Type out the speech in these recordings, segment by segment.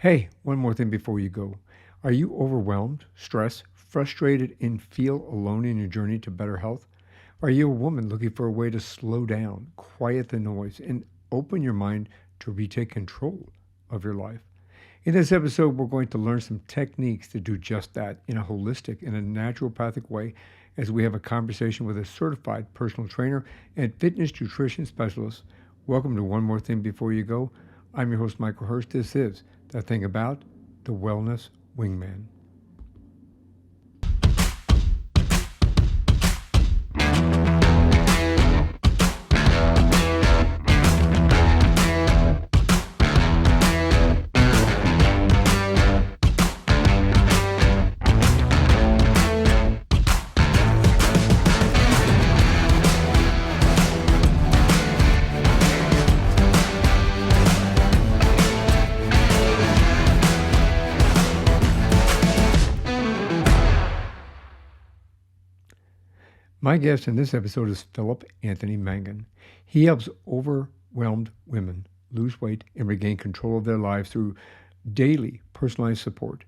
Hey, one more thing before you go. Are you overwhelmed, stressed, frustrated, and feel alone in your journey to better health? Are you a woman looking for a way to slow down, quiet the noise, and open your mind to retake control of your life? In this episode, we're going to learn some techniques to do just that in a holistic and a naturopathic way as we have a conversation with a certified personal trainer and fitness nutrition specialist. Welcome to One More Thing Before You Go. I'm your host, Michael Herst. This is The Thing About the Wellness Wingman. My guest in this episode is Philip Anthony Mangan. He helps overwhelmed women lose weight and regain control of their lives through daily personalized support.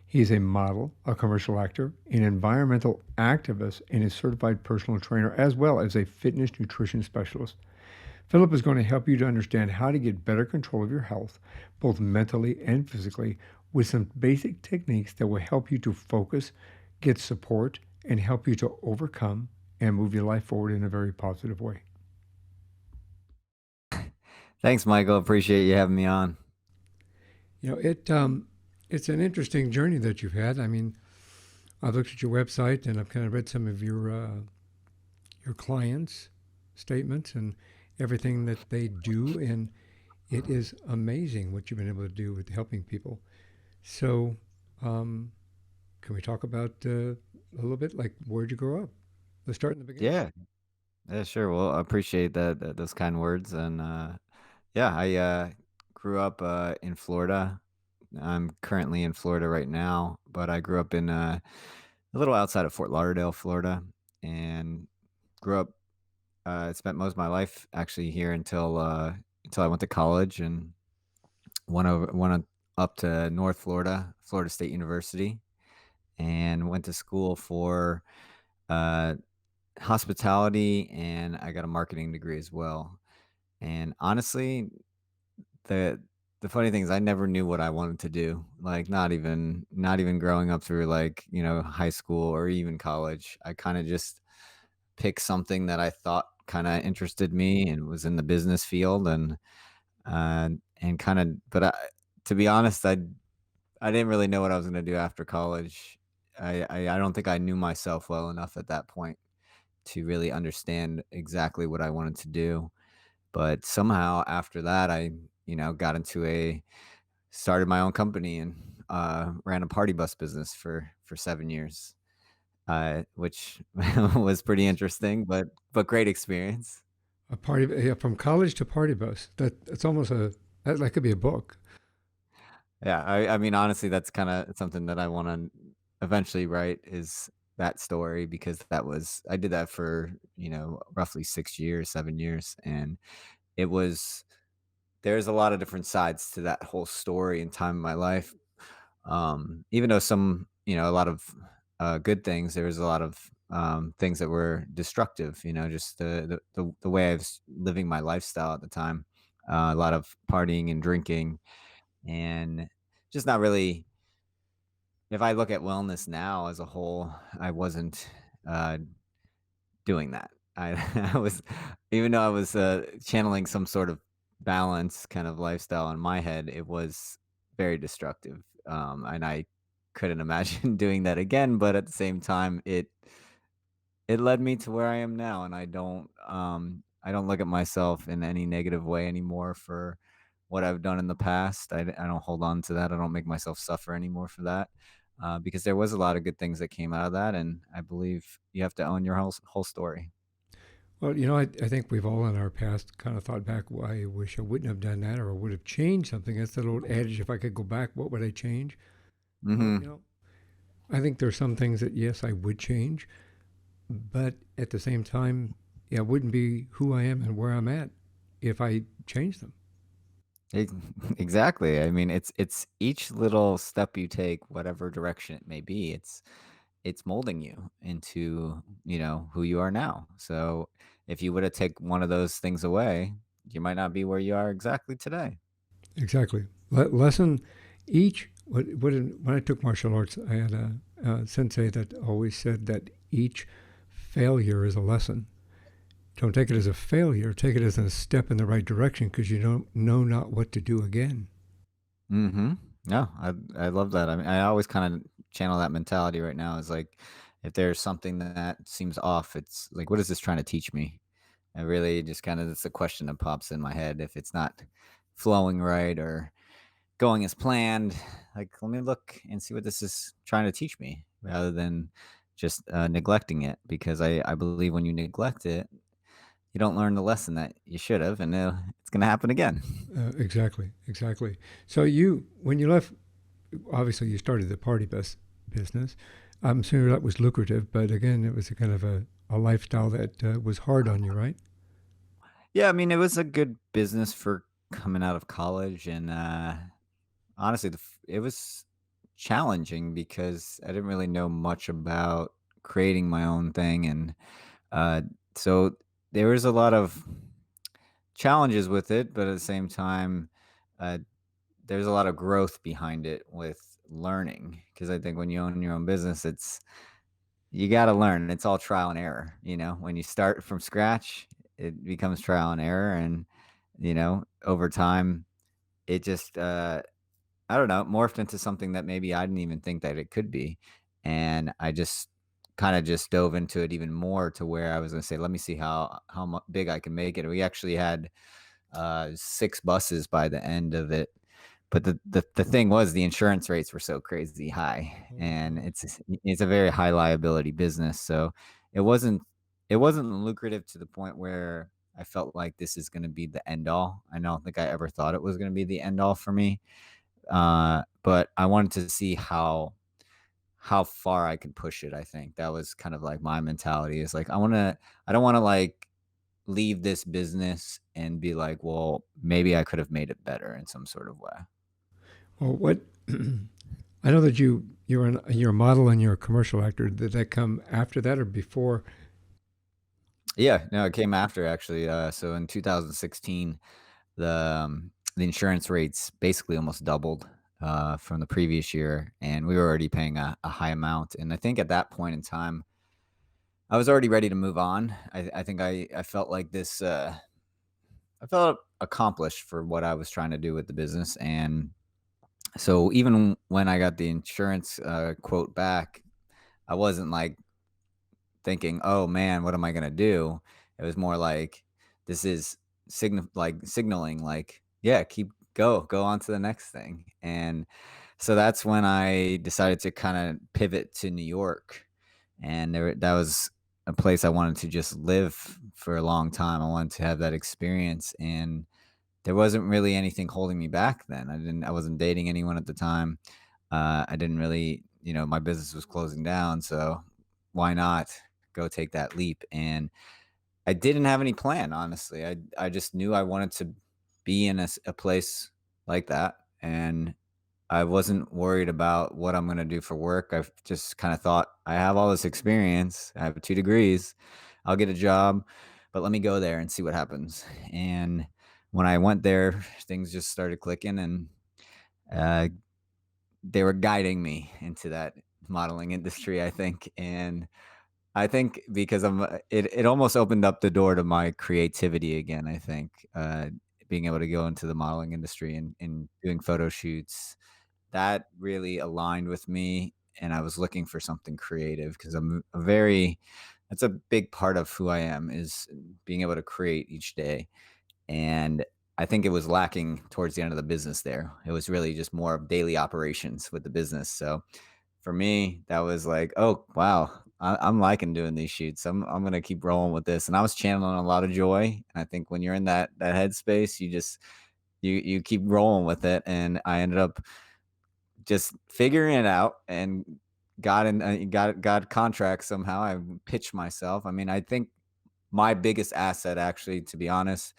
He is a model, a commercial actor, an environmental activist, and a certified personal trainer, as well as a fitness nutrition specialist. Philip is going to help you to understand how to get better control of your health, both mentally and physically, with some basic techniques that will help you to focus, get support, and help you to overcome and move your life forward in a very positive way. Thanks, Michael. Appreciate you having me on. It's an interesting journey that you've had. I mean, I've looked at your website and I've kind of read some of your clients' statements and everything that they do, and it is amazing what you've been able to do with helping people. So, um, can we talk about a little bit like where'd you grow up? Let's start in the beginning. Yeah, yeah, sure. Well, I appreciate those kind words, and yeah, I grew up in Florida. I'm currently in Florida right now, but I grew up in a little outside of Fort Lauderdale, Florida, and grew up. Spent most of my life actually here until I went to college and went up to North Florida, Florida State University, and went to school for uh, hospitality, and I got a marketing degree as well. And honestly, the the funny thing is I never knew what I wanted to do. Like not even growing up through high school or even college. I kind of just picked something that I thought kind of interested me and was in the business field and kind of but to be honest, I didn't really know what I was going to do after college. I don't think I knew myself well enough at that point to really understand exactly what I wanted to do. But somehow after that, got into started my own company and ran a party bus business for 7 years, which was pretty interesting, but great experience. A party, yeah, from college to party bus. That's almost that could be a book. Yeah, I mean, honestly, that's kind of something that I want to eventually write is that story because I did that for roughly 6 years, 7 years, and it was there's a lot of different sides to that whole story and time in my life. Even though a lot of good things, there was a lot of things that were destructive. Just the way I was living my lifestyle at the time. A lot of partying and drinking, and just not really. If I look at wellness now as a whole, I wasn't uh, doing that. I was, even though I was channeling some sort of balance kind of lifestyle in my head, it was very destructive. And I couldn't imagine doing that again. But at the same time, it led me to where I am now, and I don't look at myself in any negative way anymore for what I've done in the past. I don't hold on to that. I don't make myself suffer anymore for that. Because there was a lot of good things that came out of that, and I believe you have to own your whole story. Well, I think we've all in our past kind of thought back, well, I wish I wouldn't have done that or I would have changed something. That's that old adage, if I could go back, what would I change? Well, Mhm. I think there's some things that, yes, I would change, but at the same time, yeah, I wouldn't be who I am and where I'm at if I changed them. Ex exactly. I mean, it's each little step you take, whatever direction it may be, it's molding you into, who you are now. So, if you were to take one of those things away, you might not be where you are exactly today. Exactly. Lesson each. When I took martial arts, I had a sensei that always said that each failure is a lesson. Don't take it as a failure. Take it as a step in the right direction because you don't know not what to do again. Mhm. No, I love that. I mean, I always kinda channel that mentality right now is like, if there's something that seems off, it's like, "What is this trying to teach me?" I really just kinda that's a question that pops in my head if it's not flowing right or going as planned, like, let me look and see what this is trying to teach me rather than just, neglecting it because I believe when you neglect it, you don't learn the lesson that you should have, and, it's gonna happen again. Exactly, exactly. So when you left, obviously you started the business. I'm sure that was lucrative, but again, it was a kind of a lifestyle that was hard on you, right? Yeah, I mean, it was a good business for coming out of college, and, honestly, it was challenging because I didn't really know much about creating my own thing, and, uh, so there was a lot of challenges with it, but at the same time, uh, there's a lot of growth behind it with learning. Because I think when you own your own business, you gotta learn, it's all trial and error, When you start from scratch, it becomes trial and error, and, over time, it just, I don't know, morphed into something that maybe I didn't even think that it could be, and I just kinda just dove into it even more to where I was gonna say, "Let me see how mu big I can make it." We actually had 6 buses by the end of it. But the thing was the insurance rates were so crazy high, Oh, and wow. it's a very high liability business, so it wasn't it wasn't lucrative to the point where I felt like this is gonna be the end all. I don't think I ever thought it was gonna be the end all for me, but I wanted to see how far I could push it, I think. That was kind of like my mentality is like, I don't wanna, like, leave this business and be like, "Well, maybe I could have made it better in some sort of way." Well, what I know that you're a model and you're a commercial actor. Did that come after that or before? Yeah, no, it came after actually, so in 2016, the insurance rates basically almost doubled, from the previous year, and we were already paying a high amount, and I think at that point in time, I was already ready to move on. I think I felt like I felt accomplished for what I was trying to do with the business, and so even when I got the insurance, quote back, I wasn't, like, thinking, "Oh, man, what am I gonna do?" It was more like, this is signaling, like, "Yeah, go on to the next thing," and so that's when I decided to kinda pivot to New York, and that was a place I wanted to just live for a long time. I wanted to have that experience, and there wasn't really anything holding me back then. I wasn't dating anyone at the time. I didn't really, my business was closing down, so why not go take that leap? And I didn't have any plan, honestly. I just knew I wanted to be in a place like that, and I wasn't worried about what I'm gonna do for work. I've just kinda thought, "I have all this experience. I have 2 degrees. I'll get a job, but let me go there and see what happens." And when I went there, things just started clicking, and, uh, they were guiding me into that modeling industry, I think, and I think because it almost opened up the door to my creativity again, I think, being able to go into the modeling industry and doing photo shoots, that really aligned with me, and I was looking for something creative because I'm a very that's a big part of who I am is being able to create each day, and I think it was lacking towards the end of the business there. It was really just more of daily operations with the business, so for me, that was like, "Oh, wow, I'm liking doing these shoots. I'm gonna keep rolling with this," and I was channeling a lot of joy, and I think when you're in that headspace, you just you keep rolling with it, and I ended up just figuring it out and got contracts somehow. I pitched myself. I mean, I think my biggest asset actually, to be honest,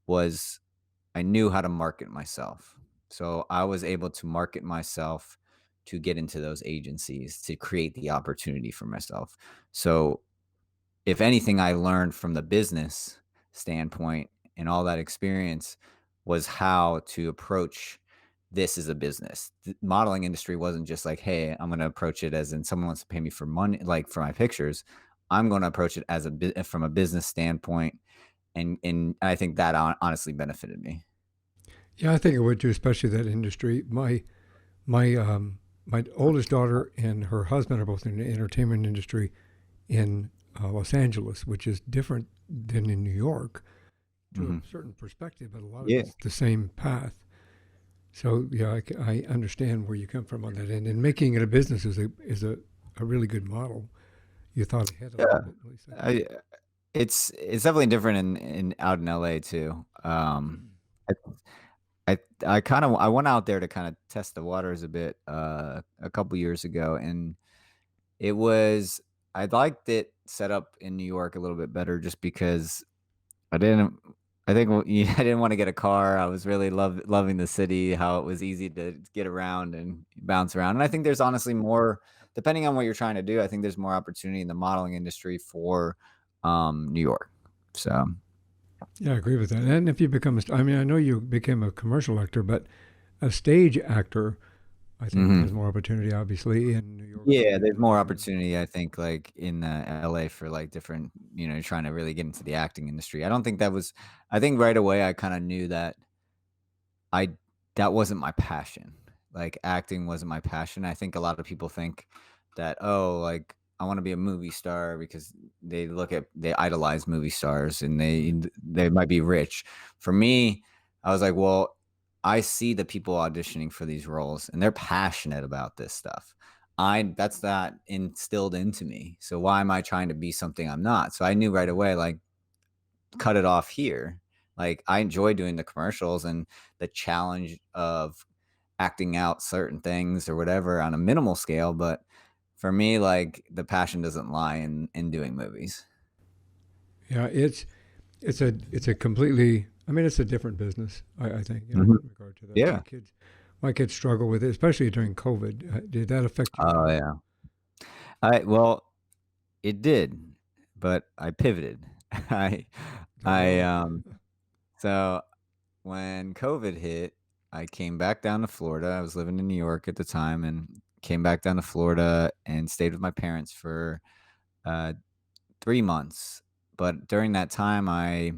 was I knew how to market myself. So I was able to market myself to get into those agencies to create the opportunity for myself. So if anything I learned from the business standpoint and all that experience was how to approach this as a business. The modeling industry wasn't just like, "Hey, I'm gonna approach it as in someone wants to pay me for money, like for my pictures." I'm gonna approach it as from a business standpoint, and I think that honestly benefited me. Yeah, I think it would too, especially that industry. My oldest daughter and her husband are both in the entertainment industry in Los Angeles, which is different than in New York to Mhm. a certain perspective, but a lot of Yeah. it's the same path. So yeah, I understand where you come from on that end, and making it a business is a really good model. You thought ahead a little Yeah. bit, at least I think. I it's definitely different in out in LA too. I I kinda I went out there to kinda test the waters a bit, a couple years ago, and it was I liked it set up in New York a little bit better just because I didn't I think I didn't wanna get a car. I was really loving the city, how it was easy to get around and bounce around, and I think there's honestly more depending on what you're trying to do, I think there's more opportunity in the modeling industry for, New York. So Yeah, I agree with that. And if you become, I mean, I know you became a commercial actor, but a stage actor, I think, has mhm. more opportunity, obviously, in New York than Yeah, in there's more LA. opportunity, I think, like, in, LA for, like, different trying to really get into the acting industry. I don't think that was I think right away I kinda knew that I that wasn't my passion. Like, acting wasn't my passion. I think a lot of people think that, "Oh, like, I wanna be a movie star," because they idolize movie stars and they might be rich. For me, I was like, "Well, I see the people auditioning for these roles, and they're passionate about this stuff. I That's not instilled into me, so why am I trying to be something I'm not?" So I knew right away, like, cut it off here. Like, I enjoy doing the commercials and the challenge of acting out certain things or whatever on a minimal scale, but for me, like, the passion doesn't lie in doing movies. Yeah, it's a completely. I mean, it's a different business. I think, Mhm. in regard to that. Yeah. My kids struggle with it, especially during COVID. Did that affect you at Oh, all? yeah. Well, it did, but I pivoted. I I, Well, um so when COVID hit, I came back down to Florida. I was living in New York at the time and came back down to Florida and stayed with my parents for, uh, 3 months. But during that time, I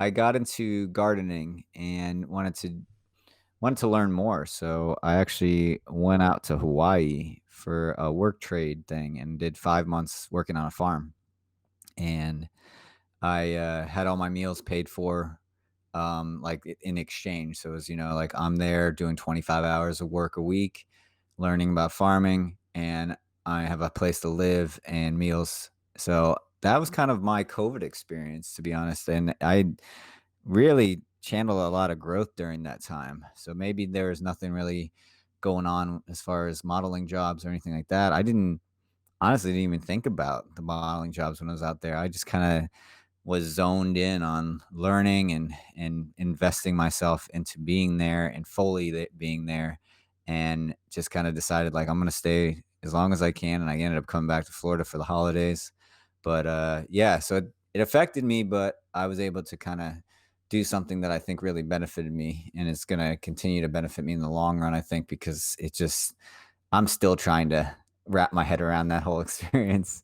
got into gardening and wanted to learn more. So I actually went out to Hawaii for a work trade thing and did 5 months working on a farm. And I, had all my meals paid for, like, in exchange. So it was, like, I'm there doing 25 hours of work a week, learning about farming, and I have a place to live and meals. So that was kind of my COVID experience, to be honest, and I really channeled a lot of growth during that time. So maybe there was nothing really going on as far as modeling jobs or anything like that. I didn't honestly didn't even think about the modeling jobs when I was out there. I just kinda was zoned in on learning and investing myself into being there and fully being there, and just kind of decided like I'm gonna stay as long as I can. And I ended up coming back to Florida for the holidays. But yeah, so it affected me, but I was able to kind of do something that I think really benefited me, and it's gonna continue to benefit me in the long run. I think because it just I'm still trying to wrap my head around that whole experience.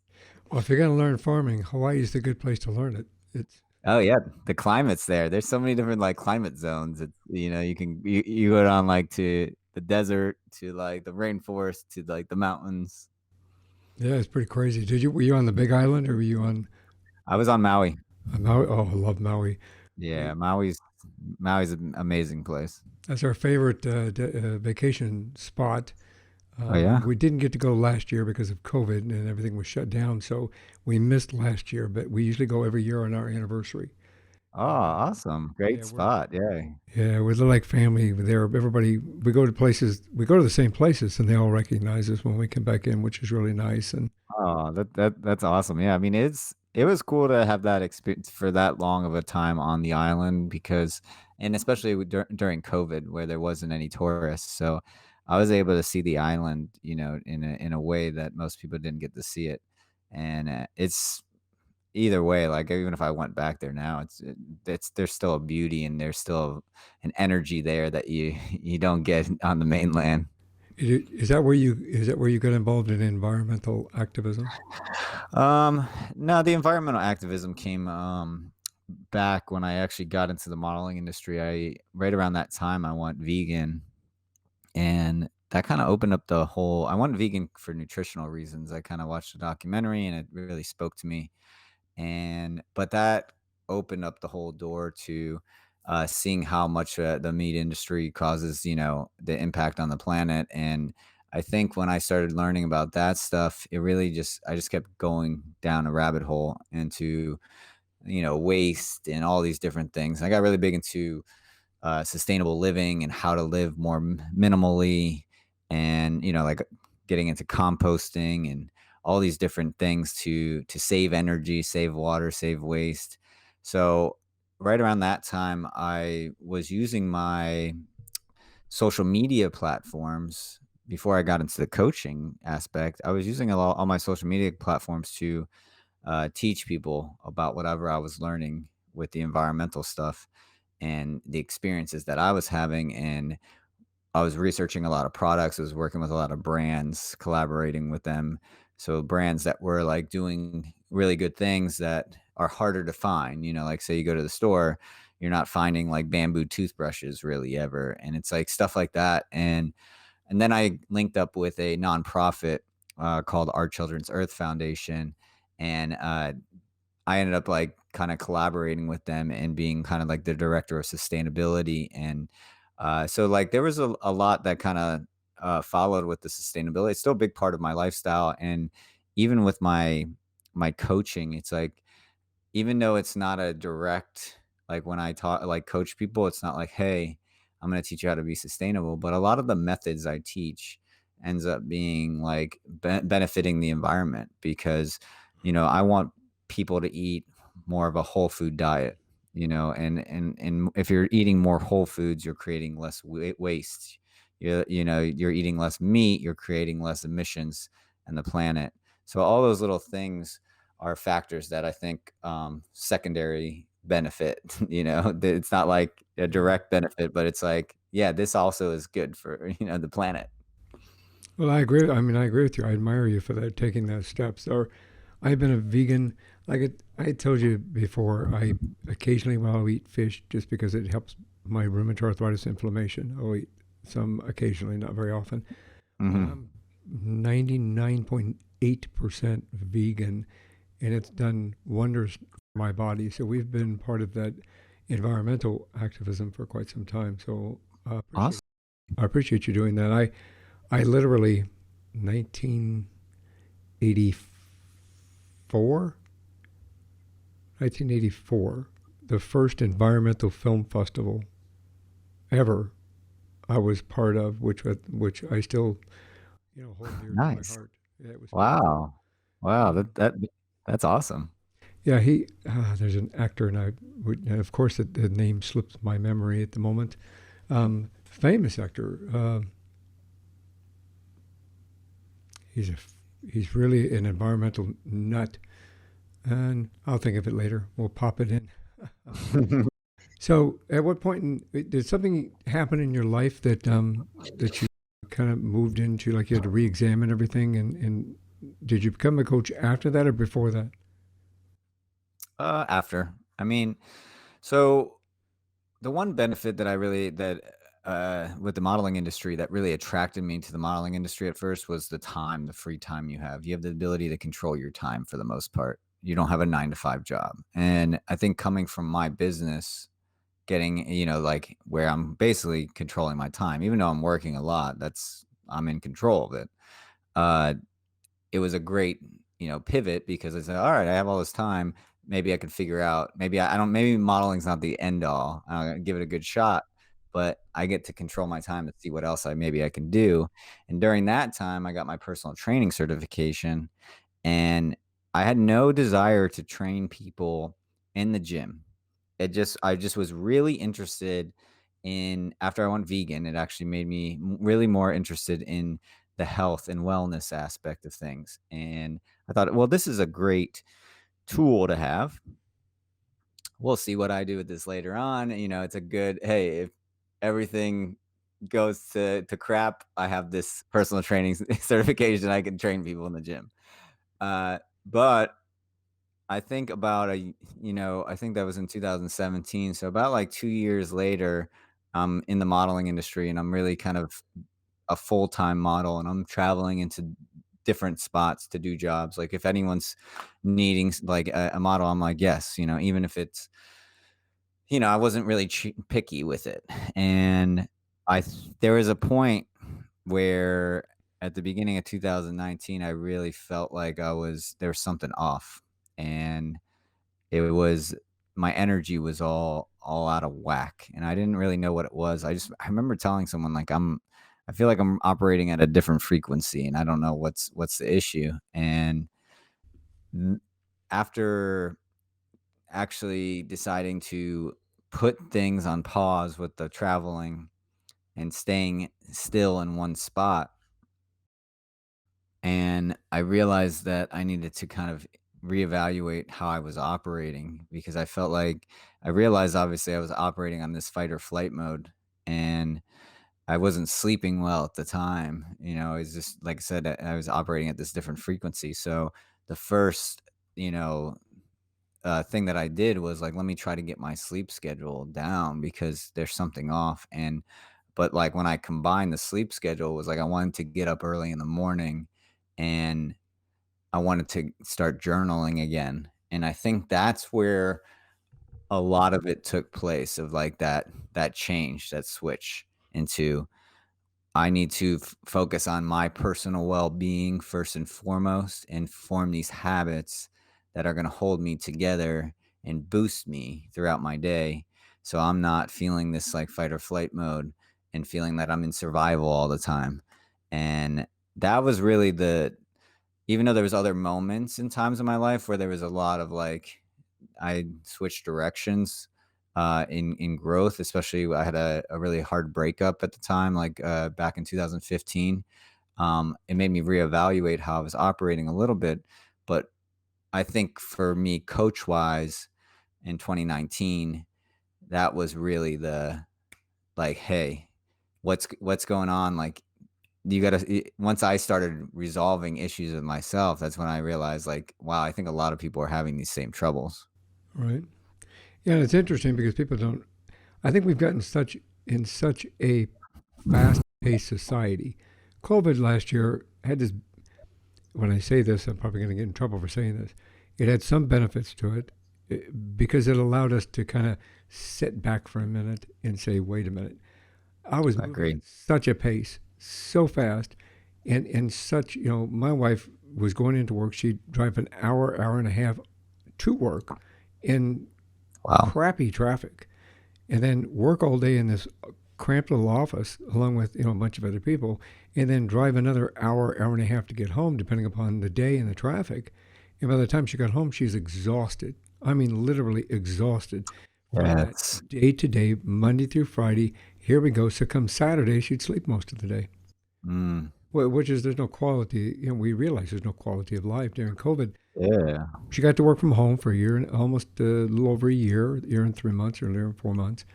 if you're going to learn farming, Hawaii is a good place to learn it. It's Oh, yeah, the climate's there. There's so many different, like, climate zones. You go down, like, to the desert, to, like, the rainforest, to, like, the mountains. Yeah, it's pretty crazy. Were you on the Big Island or were you I was on Maui. on Maui? Oh, I love Maui. Yeah, We Maui's an amazing place. That's our favorite vacation spot. Oh, yeah? We didn't get to go last year because of COVID and everything was shut down, so we missed last year. But we usually go every year on our anniversary. Oh, And awesome. yeah, Great spot, yeah. we're like family there. Everybody, we go to places, we go to the same places, and they all recognize us when we come back in, which is really nice. And Oh, that's awesome. Yeah, I mean, it was cool to have that experience for that long of a time on the island because and especially during COVID where there wasn't any tourists. So I was able to see the island, in a way that most people didn't get to see it. And it's either way, like even if I went back there now, it's there's still a beauty and there's still an energy there that you you don't get on the mainland. Is that where you got involved in environmental activism? Um, no, the environmental activism came back when I actually got into the modeling industry. I Right around that time I went vegan, and that kind of opened up the whole. I went vegan for nutritional reasons. I kind of watched a documentary and it really spoke to me. And but that opened up the whole door to seeing how much the meat industry causes, the impact on the planet. And I think when I started learning about that stuff, it really just I just kept going down a rabbit hole into waste and all these different things. I got really big into sustainable living and how to live more minimally, and like getting into composting and all these different things to save energy, save water, save waste. So right around that time I was using my social media platforms. Before I got into the coaching aspect, I was using all my social media platforms to teach people about whatever I was learning with the environmental stuff and the experiences that I was having. And I was researching a lot of products. I was working with a lot of brands, collaborating with them. So brands that were like doing really good things that are harder to find. Like say you go to the store, you're not finding like bamboo toothbrushes really ever. And it's like stuff like that. And then I linked up with a nonprofit called Our Children's Earth Foundation. And I ended up like kind of collaborating with them and being kind of like the director of sustainability. And so like there was a lot that kind of followed with the sustainability. It's still a big part of my lifestyle. And even with my coaching, it's like even though it's not a direct, like when I talk like coach people, it's not like, hey, I'm going to teach you how to be sustainable. But a lot of the methods I teach ends up being like benefiting the environment because, I want people to eat more of a whole food diet, and if you're eating more whole foods, you're creating less waste. You're eating less meat, you're creating less emissions in the planet. So all those little things are factors that I think, secondary benefit, that it's not like a Yeah. direct benefit, but it's like, yeah, this also is good for, the planet. Well, I agree. I mean, I agree with you. I admire you for that, taking those steps. Or, I've been a vegan. I told you before, I occasionally will eat fish just because it helps my rheumatoid arthritis inflammation. I'll eat some occasionally, not very often. But Mhm. I'm 99.8% vegan, and it's done wonders for my body. So we've been part of that environmental activism for quite some time. So Awesome. I appreciate you doing that. I literally 1984, 1984, the first environmental film festival ever I was part of, which I still hold dear to my Nice. heart. Yeah, it was special. Wow. Wow, Uh, that's awesome. yeah, there's an actor, and of course the name slips my memory at the moment. Famous actor. He's a he's really an environmental nut, and I'll think of it later. We'll pop it in. So, at what point did something happen in your life that you kind of moved into, like you had to re-examine everything, and did you become a coach after that or before that? After. I mean, so the one benefit that with the modeling industry that really attracted me to the modeling industry at first was the time, the free time you have. You have the ability to control your time for the most part. You don't have a 9 to 5 job. And I think coming from my business, getting, like where I'm basically controlling my time, even though I'm working a lot, I'm in control of it. Uh, it was a great, pivot because I said, all right, I have all this time. Maybe I could figure out, I don't, maybe modeling's not the end all. I'll give it a good shot, but I get to control my time to see what else maybe I can do. And during that time, I got my personal training certification, and I had no desire to train people in the gym. I just was really interested in after I went vegan, it actually made me really more interested in the health and wellness aspect of things. And I thought, well, this is a great tool to have. We'll see what I do with this later on. It's a good, hey, if everything goes to crap, I have this personal training certification. I can train people in the gym. But I think about I think that was in 2017. So about like 2 years later, I'm in the modeling industry and I'm really kind of a full time model and I'm traveling into different spots to do jobs. Like if anyone's needing like a model, I'm like, yes, even if it's, I wasn't really picky with it. And there was a point where at the beginning of 2019, I really felt like there was something off. And it was my energy was all out of whack, and I didn't really know what it was. I remember telling someone, like, I feel like I'm operating at a different frequency, and I don't know what's the issue, and n after actually deciding to put things on pause with the traveling and staying still in one spot, and I realized that I needed to kind of reevaluate how I was operating because I realized obviously I was operating on this fight or flight mode and I wasn't sleeping well at the time. It's just like I said, I was operating at this different frequency. So the first, you know, thing that I did was like, let me try to get my sleep schedule down because there's something off. But like when I combined the sleep schedule was like I wanted to get up early in the morning and I wanted to start journaling again. And I think that's where a lot of it took place of like that change, that switch into I need to focus on my personal well-being first and foremost and form these habits that are going to hold me together and boost me throughout my day so I'm not feeling this like fight or flight mode and feeling that I'm in survival all the time. And that was really the even though there was other moments and times in my life where there was a lot of like I switched directions in growth, especially I had a really hard breakup at the time, like back in 2015. It made me reevaluate how I was operating a little bit, but I think for me, coach wise, in 2019, that was really the like, hey, what's going on? Like, you gotta. Once I started resolving issues with myself, that's when I realized, like, wow, I think a lot of people are having these same troubles. Right. Yeah, it's interesting because people don't. I think we've gotten in such a fast-paced society. COVID last year had this. When I say this, I'm probably going to get in trouble for saying this. It had some benefits to it because it allowed us to kind of sit back for a minute and say, "Wait a minute." I was I moving agree. at such a pace, so fast, and such. My wife was going into work. She'd drive an hour, hour and a half to work in Wow. crappy traffic, and then work all day in this cramped little office along with a bunch of other people, and then drive another hour, hour and a half to get home, depending upon the day and the traffic. And by the time she got home, she's exhausted. I mean, literally exhausted from Yeah, that day to day, Monday through Friday. Here we go. So come Saturday, she'd sleep most of the day. mm, Well, which is there's no quality. We realize there's no quality of life during COVID. yeah. She got to work from home for a year and almost a little over a year and 3 months or a year and 4 months.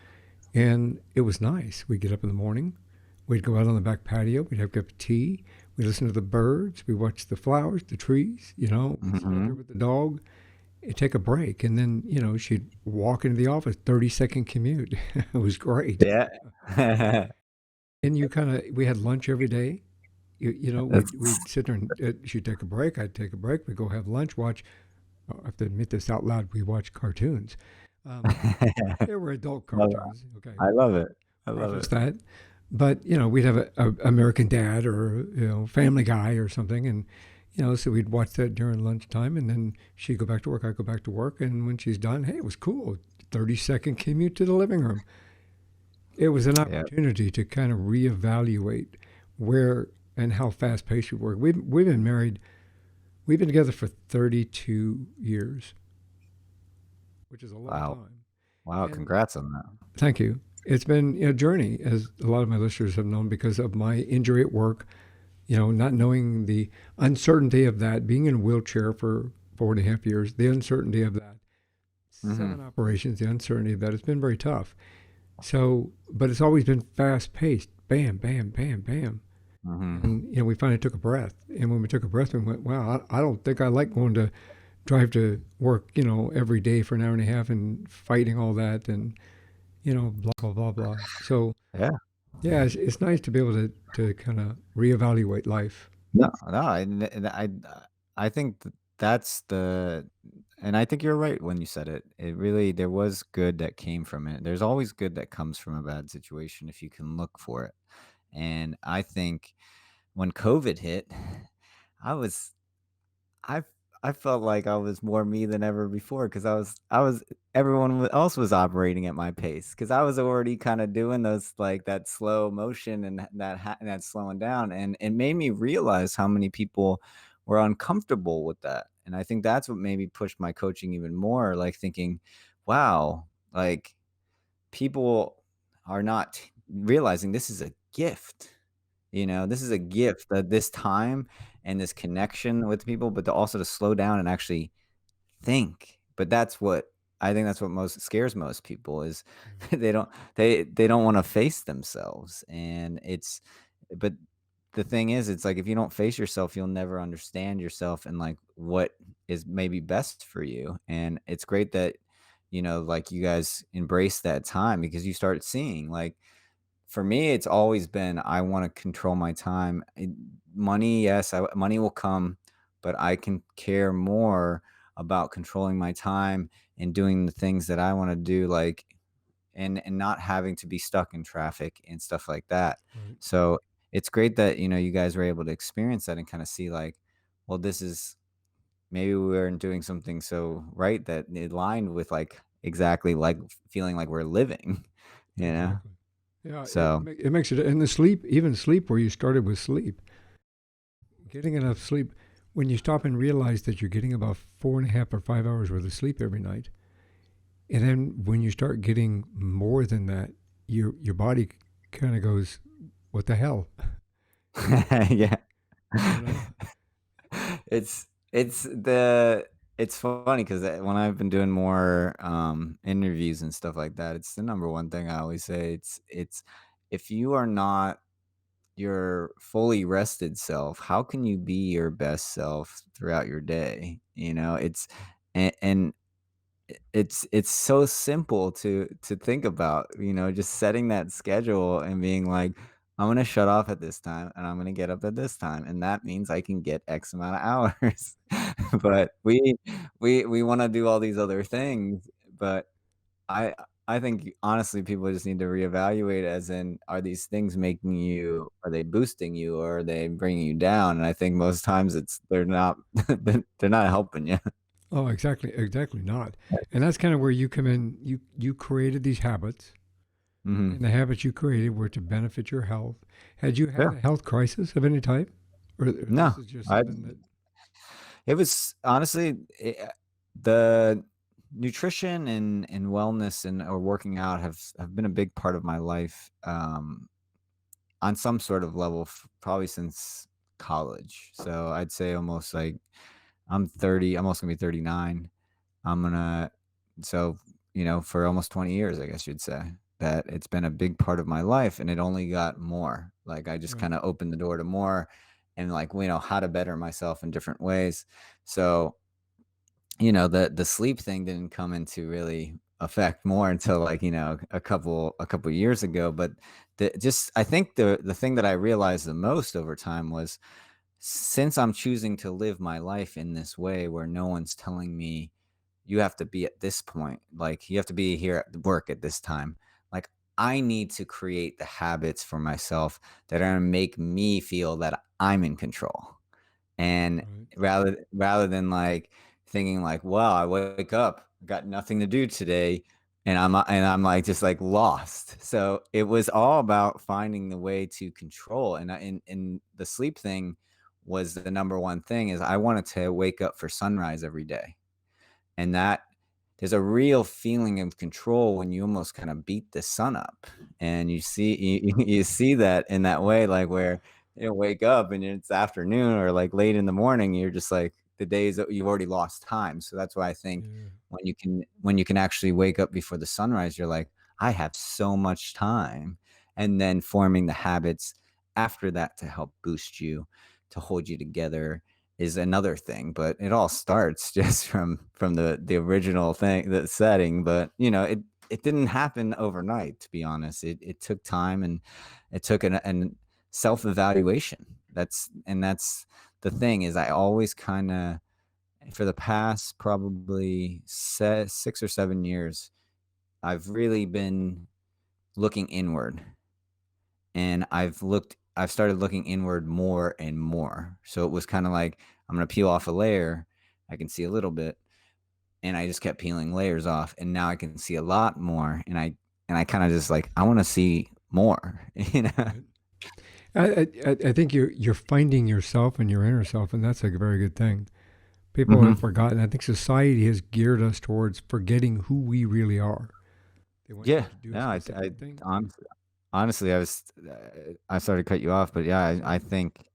And it was nice. We'd get up in the morning. We'd go out on the back patio. We'd have a cup of tea. We'd listen to the birds. We'd watch the flowers, the trees. We'd sit out there Mhm. with the dog and take a break. And then, she'd walk into the office, 30-second commute. It was great. Yeah. And we had lunch every day. That's We'd sit there and she'd take a break. I'd take a break. We'd go have lunch, watch. I have to admit this out loud. We watch cartoons. Um, they were adult love cartoons. Okay, I love it. I love preface it. that. But we'd have a American Dad or Family Guy or something, and so we'd watch that during lunchtime, and then she'd go back to work. I'd go back to work, and when she's done, hey, it was cool. 30-second commute to the living room. It was an Yeah. opportunity to kind of reevaluate where and how fast paced we were. We've been married. We've been together for 32 years, which is a long Wow. time. Wow, And congrats on that. thank you. It's been a journey, as a lot of my listeners have known, because of my injury at work. Not knowing the uncertainty of that, being in a wheelchair for 4.5 years, the uncertainty of that, Mhm. 7 operations, the uncertainty of that, it's been very tough. So, but it's always been fast paced, bam, bam, bam, bam. Mhm. And, we finally took a breath. And when we took a breath, we went, wow, I don't think I like going to drive to work, every day for an hour and a half and fighting all that and, blah, blah, blah, blah. So, Yeah. yeah, it's nice to be able to kind of reevaluate life. No, no, I think that's the and I think you're right when you said it. It really there was good that came from it. There's always good that comes from a bad situation if you can look for it. And I think when COVID hit, I was I I felt like I was more me than ever before because I was everyone else was operating at my pace because I was already kind of doing those like that slow motion and that slowing down, and it made me realize how many people were uncomfortable with that, and I think that's what maybe pushed my coaching even more, like thinking, wow, like people are not realizing this is a gift. This is a gift that this time and this connection with people, but to also to slow down and actually think. But I think that's what most scares most people is Right. they don't wanna face themselves, and but the thing is, it's like if you don't face yourself, you'll never understand yourself and, like, what is maybe best for you, and it's great that, like, you guys embrace that time because you start seeing, like, for me, it's always been I wanna control my time. Money, yes, money will come, but I can care more about controlling my time and doing the things that I wanna do, like and not having to be stuck in traffic and stuff like that. Right. So, it's great that, you guys were able to experience that and kinda see, like, well, this is maybe we weren't doing something so right that it aligned with, like, exactly, like, feeling like we're living, you know? Exactly. Yeah, So it makes it, and the sleep, even sleep, where you started with sleep, getting enough sleep. When you stop and realize that you're getting about 4.5 or 5 hours worth of sleep every night, and then when you start getting more than that, your body kind of goes, "What the hell?" You know, Yeah. you know. It's funny because when I've been doing more, interviews and stuff like that, it's the number one thing I always say. It's if you are not your fully rested self, how can you be your best self throughout your day? And it's so simple to think about, just setting that schedule and being like, "I'm gonna shut off at this time, and I'm gonna get up at this time, and that means I can get X amount of hours." But we wanna do all these other things, but I I think honestly, people just need to reevaluate as in, are these things making you are they boosting you or are they bringing you down? And I think most times they're not they're not helping you. Oh, exactly, exactly not. And that's kind of where you come in. You created these habits, and Mhm. the habits you created were to benefit your health. Had you had Yeah. a health crisis of any type, or No. this is just I something that? It was honestly, the nutrition and wellness and or working out have been a big part of my life, on some sort of level, probably since college. So I'd say almost like I'm 30, I'm almost gonna be 39. I'm gonna so for almost 20 years, I guess you'd say that it's been a big part of my life, and it only got more. Like I just Right. kind of opened the door to more, and like how to better myself in different ways. So the sleep thing didn't come into really effect more until like a couple years ago. But I think the thing that I realized the most over time was since I'm choosing to live my life in this way where no one's telling me you have to be at this point, like you have to be here at work at this time. Like I need to create the habits for myself that are going to make me feel that I'm in control. And Right. rather than, like, thinking like, "Wow, I wake up, got nothing to do today," and I'm, like, just, like, lost. So, it was all about finding the way to control, and the sleep thing was the number one thing is I wanted to wake up for sunrise every day, and there's a real feeling of control when you almost kinda beat the sun up, and you see that in that way, like, where you wake up and it's afternoon or, like, late in the morning, you're just like the days that you've already lost time, so that's why I think Yeah. when you can actually wake up before the sunrise, you're like, "I have so much time," and then forming the habits after that to help boost you, to hold you together, is another thing, but it all starts just from the original thing, the setting, but, it didn't happen overnight, to be honest. It took time, and it took an self-evaluation. That's the thing, is I always kinda, for the past probably 6 or 7 years, I've really been looking inward, and I've started looking inward more and more. So it was kinda like, I'm gonna peel off a layer, I can see a little bit, and I just kept peeling layers off, and now I can see a lot more, and I kinda just like, I wanna see more, you know? Right. I think you're finding yourself and your inner self, and that's a very good thing. People have Mhm. forgotten. I think society has geared us towards forgetting who we really are. They want you Yeah, to do a no, I specific thing. honestly, I started to cut you off, but yeah, I think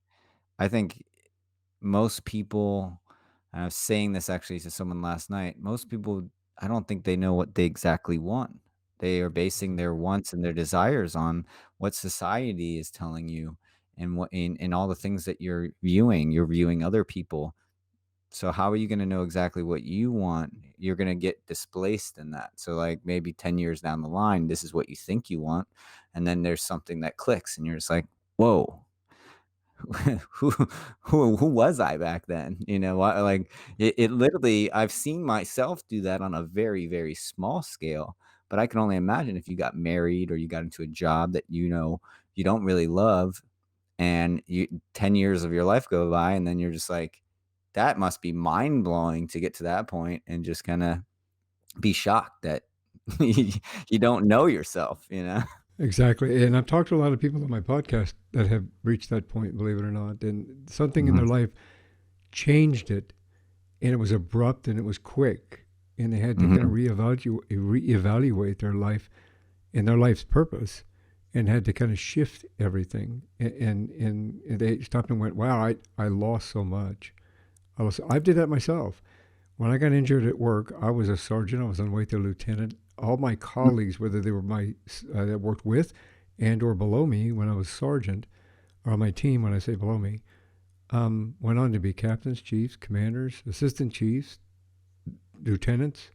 most people, and I was saying this actually to someone last night, most people, I don't think they know what they exactly want. They are basing Right. their wants and their desires on what society is telling you, and what in all the things that you're viewing other people. So how are you gonna know exactly what you want? You're gonna get displaced in that. So, like, maybe 10 years down the line, this is what you think you want, and then there's something that clicks, and you're just like, "Whoa, who who was I back then?" What, like, it literally, I've seen myself do that on a very, very small scale, but I can only imagine if you got married or you got into a job that you don't really love, and 10 years of your life go by, and then you're just like, that must be mind blowing to get to that point and just kind of be shocked that you don't know yourself. Exactly. And I've talked to a lot of people on my podcast that have reached that point, believe it or not. And something in Mhm. their life changed it, and it was abrupt and it was quick. And they had to kind of Mhm. reevaluate their life and their life's purpose, and had to kind of shift everything. And they stopped and went, wow, I lost so much. I did that myself. When I got injured at work, I was a sergeant. I was on the way to lieutenant. All my colleagues, whether they were my that worked with and or below me when I was sergeant, or on my team when I say below me, went on to be captains, chiefs, commanders, assistant chiefs, lieutenants,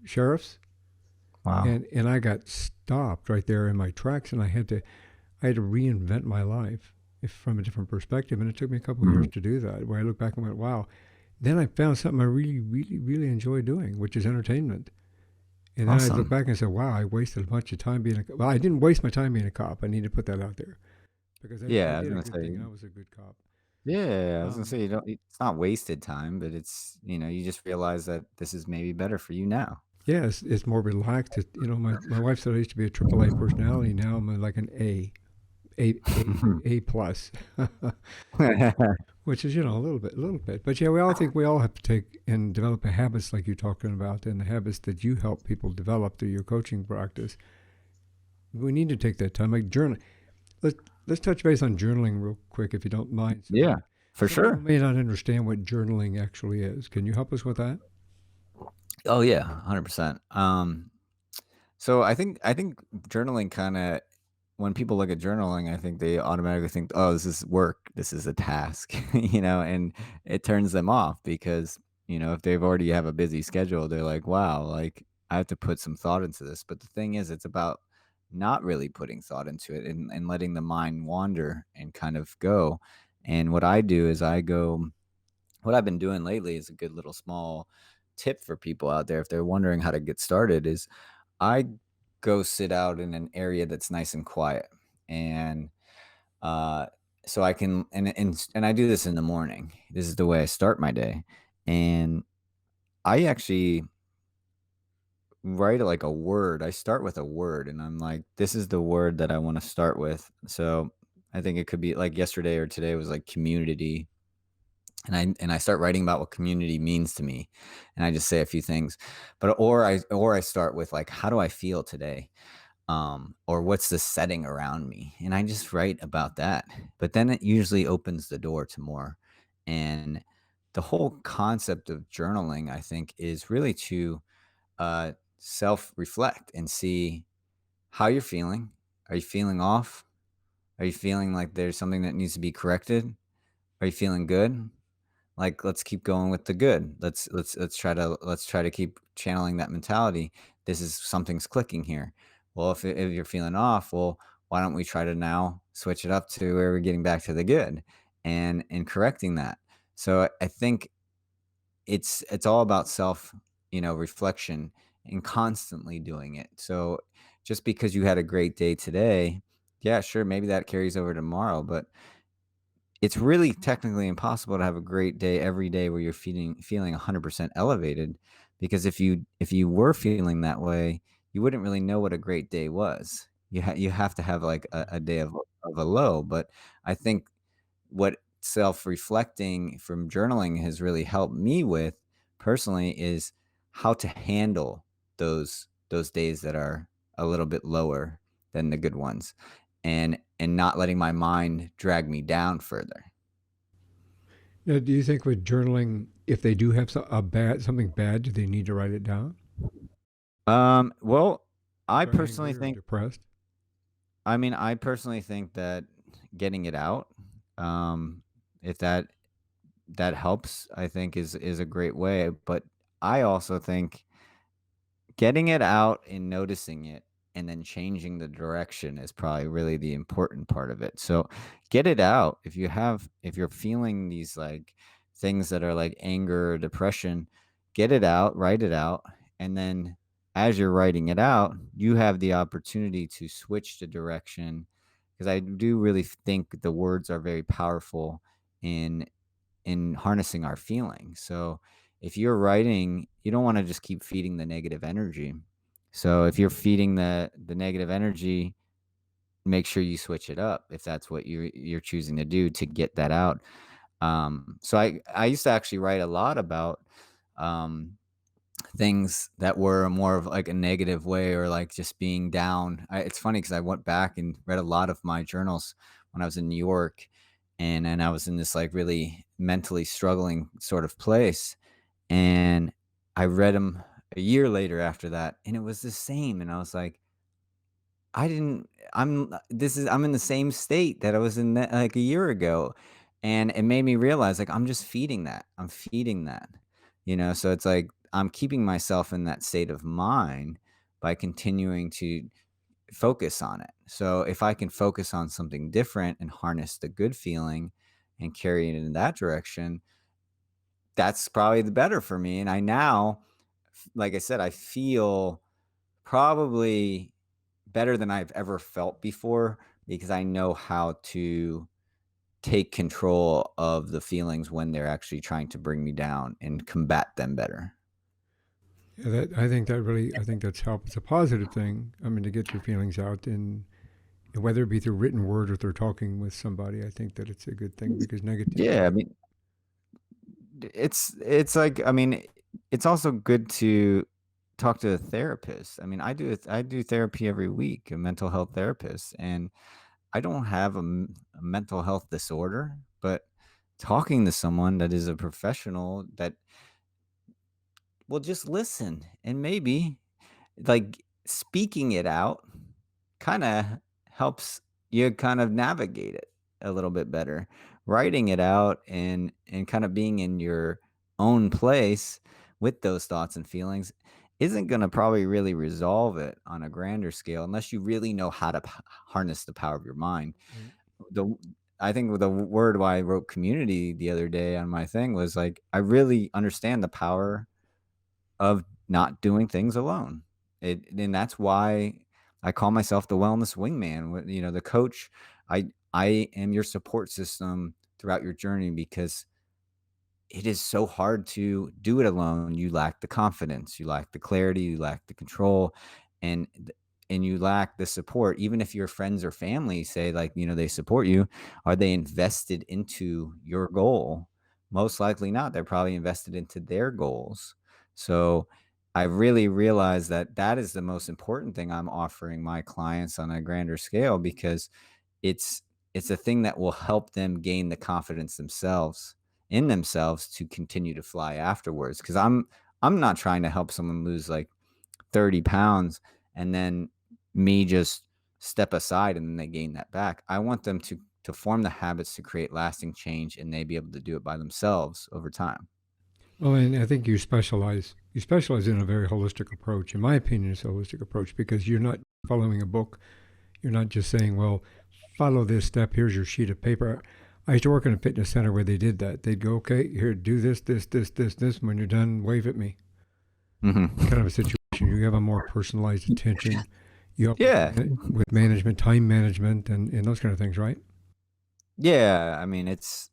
sheriffs, Wow. and I got stopped right there in my tracks, and I had to reinvent my life from a different perspective, and it took me a couple of years Mhm. to do that. Where I look back and went, wow. Then I found something I really, really, really enjoy doing, which is entertainment. And then I look Awesome. back and said, wow, I wasted a bunch of time being a. Well, I didn't waste my time being a cop. I need to put that out there because I Yeah, I was did a gonna good thing say. and I was a good cop. Yeah, I was gonna Um, say, you don't it's not wasted time, but you just realize that this is maybe better for you now. yeah, it's more relaxed. My wife said I used to be a triple A personality. Now I'm like an A plus, which is a little bit. But yeah, we all think we all have to take and develop the habits like you're talking about, and the habits that you help people develop through your coaching practice. We need to take that time, like journal. Let's let's touch base on journaling real quick, if you don't mind. Yeah, for Some people sure. may not understand what journaling actually is. Can you help us with that? Oh, yeah, 100%. So I think journaling kinda, when people look at journaling, I think they automatically think, "Oh, this is work. This is a task," and it turns them off because, if they've already have a busy schedule, they're like, "Wow, like, I have to put some thought into this." But the thing is, it's about not really putting thought into it, and letting the mind wander and kind of go. And what I do is what I've been doing lately is a good little small tip for people out there if they're wondering how to get started, is I go sit out in an area that's nice and quiet, and uh, so I can, and I do this in the morning. This is the way I start my day, and I actually write like a word. I start with a word, and I'm like, this is the word that I want to start with. So I think it could be like yesterday or today was like community, and I start writing about what community means to me, and I just say a few things, but or I start with like, how do I feel today, or what's the setting around me, and I just write about that. But then it usually opens the door to more, and the whole concept of journaling, I think, is really to self reflect and see how you're feeling. Are you feeling off? Are you feeling like there's something that needs to be corrected? Are you feeling good? Like, let's keep going with the good. Let's try to keep channeling that mentality. This is something's clicking here. Well, if you're feeling off, well, why don't we try to now switch it up to where we're getting back to the good and correcting that. So I think it's all about self, reflection and constantly doing it. So just because you had a great day today, yeah, sure, maybe that carries over tomorrow, but it's really technically impossible to have a great day every day where you're feeling 100% elevated, because if you were feeling that way, you wouldn't really know what a great day was. You have to have like a day of a low, but I think what self-reflecting from journaling has really helped me with personally is how to handle those days that are a little bit lower than the good ones, and not letting my mind drag me down further. Now, do you think with journaling, if they do have something bad, do they need to write it down? Well, I They're personally angry or think depressed? I personally think that getting it out, um, if that helps, I think is a great way, but I also think getting it out and noticing it and then changing the direction is probably really the important part of it. So get it out. If you're feeling these like things that are like anger or depression, get it out, write it out, and then as you're writing it out, you have the opportunity to switch the direction, because I do really think the words are very powerful in harnessing our feelings. So if you're writing, you don't want to just keep feeding the negative energy. So if you're feeding the negative energy, make sure you switch it up if that's what you're choosing to do to get that out. So I used to actually write a lot about um, things that were more of like a negative way, or like just being down. It's funny because I went back and read a lot of my journals when I was in New York, and I was in this like really mentally struggling sort of place, and I read them a year later after that, and it was the same, and I was like, I didn't I'm in the same state that I was in that like a year ago. And it made me realize like I'm just feeding that. I'm feeding that. So it's like I'm keeping myself in that state of mind by continuing to focus on it. So if I can focus on something different and harness the good feeling and carry it in that direction, that's probably the better for me. And I now, like I said, I feel probably better than I've ever felt before, because I know how to take control of the feelings when they're actually trying to bring me down and combat them better. Yeah, I think that's help. It's a positive thing. I mean, to get your feelings out, and whether it be through written word or through talking with somebody, I think that it's a good thing because Yeah, I negativity. mean, it's like, I mean, it's also good to talk to a therapist. I mean, I do therapy every week, a mental health therapist, and I don't have a mental health disorder, but talking to someone that is a professional that will just listen, and maybe like speaking it out kind of helps you kind of navigate it a little bit better. Writing it out and kind of being in your own place with those thoughts and feelings isn't going to probably really resolve it on a grander scale, unless you really know how to harness the power of your mind. And The I think the word why I wrote community the other day on my thing was like, I really understand the power of not doing things alone. And that's why I call myself the wellness wingman. The coach. I am your support system throughout your journey, because it is so hard to do it alone. You lack the confidence, you lack the clarity, you lack the control, and and you lack the support. Even if your friends or family say, like, they support you, are they invested into your goal? Most likely not. They're probably invested into their goals. So I really realized that that is the most important thing I'm offering my clients on a grander scale, because it's it's a thing that will help them gain the confidence themselves to continue to fly afterwards. Because I'm not trying to help someone lose like 30 pounds and then me just step aside and then they gain that back. I want them to form the habits to create lasting change, and they be able to do it by themselves over time. Well, and I think you specialize in a very holistic approach. In my opinion, it's a holistic approach because you're not following a book. You're not just saying, well, follow this step. Here's your sheet of paper. I used to work in a fitness center where they did that. They'd go, okay, here, do this, this, this, this, this. When you're done, wave at me. Mhm. Kind of a situation. You have a more personalized attention. You help Yeah. with management, time management, and those kind of things, right? Yeah, I mean, it's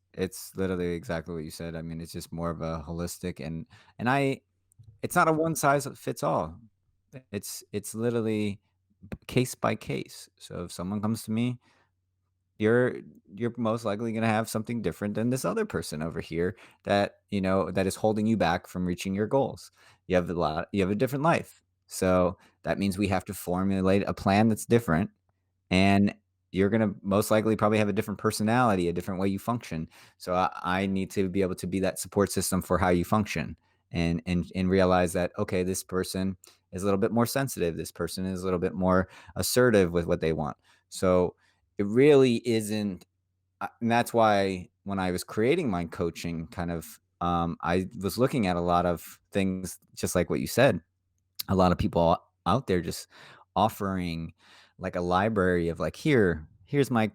literally exactly what you said. I mean, it's just more of a holistic, and I it's not a one size fits all. It's literally case by case. So if someone comes to me, you're you're most likely going to have something different than this other person over here that, that is holding you back from reaching your goals. You have a different life. So that means we have to formulate a plan that's different, and you're gonna most likely probably have a different personality, a different way you function. So I need to be able to be that support system for how you function, and realize that, okay, this person is a little bit more sensitive. This person is a little bit more assertive with what they want. So it really isn't. And that's why when I was creating my coaching, I was looking at a lot of things, just like what you said, a lot of people out there just offering like a library of like, here's my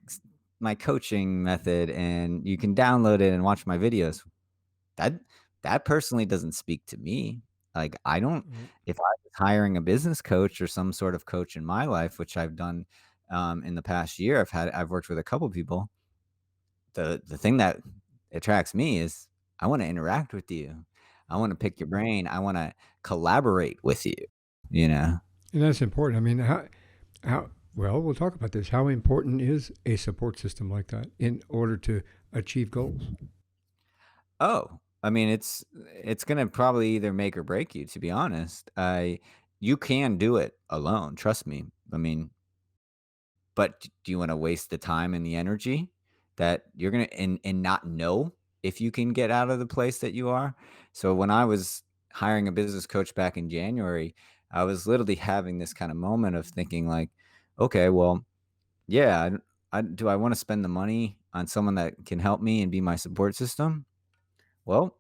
coaching method, and you can download it and watch my videos. That that personally doesn't speak to me. Like, I don't. Right. If I was hiring a business coach or some sort of coach in my life, which I've done in the past year, I've worked with a couple people. The thing that attracts me is I want to interact with you. I want to pick your brain. I want to collaborate with you, you know? And that's important. I mean, how, well, we'll talk about this. How important is a support system like that in order to achieve goals? Oh, I mean, it's gonna probably either make or break you, to be honest. You can do it alone, trust me. I mean, but do you wanna waste the time and the energy that you're gonna and not know if you can get out of the place that you are? So when I was hiring a business coach back in January, I was literally having this kind of moment of thinking like, "Okay, well, yeah, do I wanna spend the money on someone that can help me and be my support system? Well,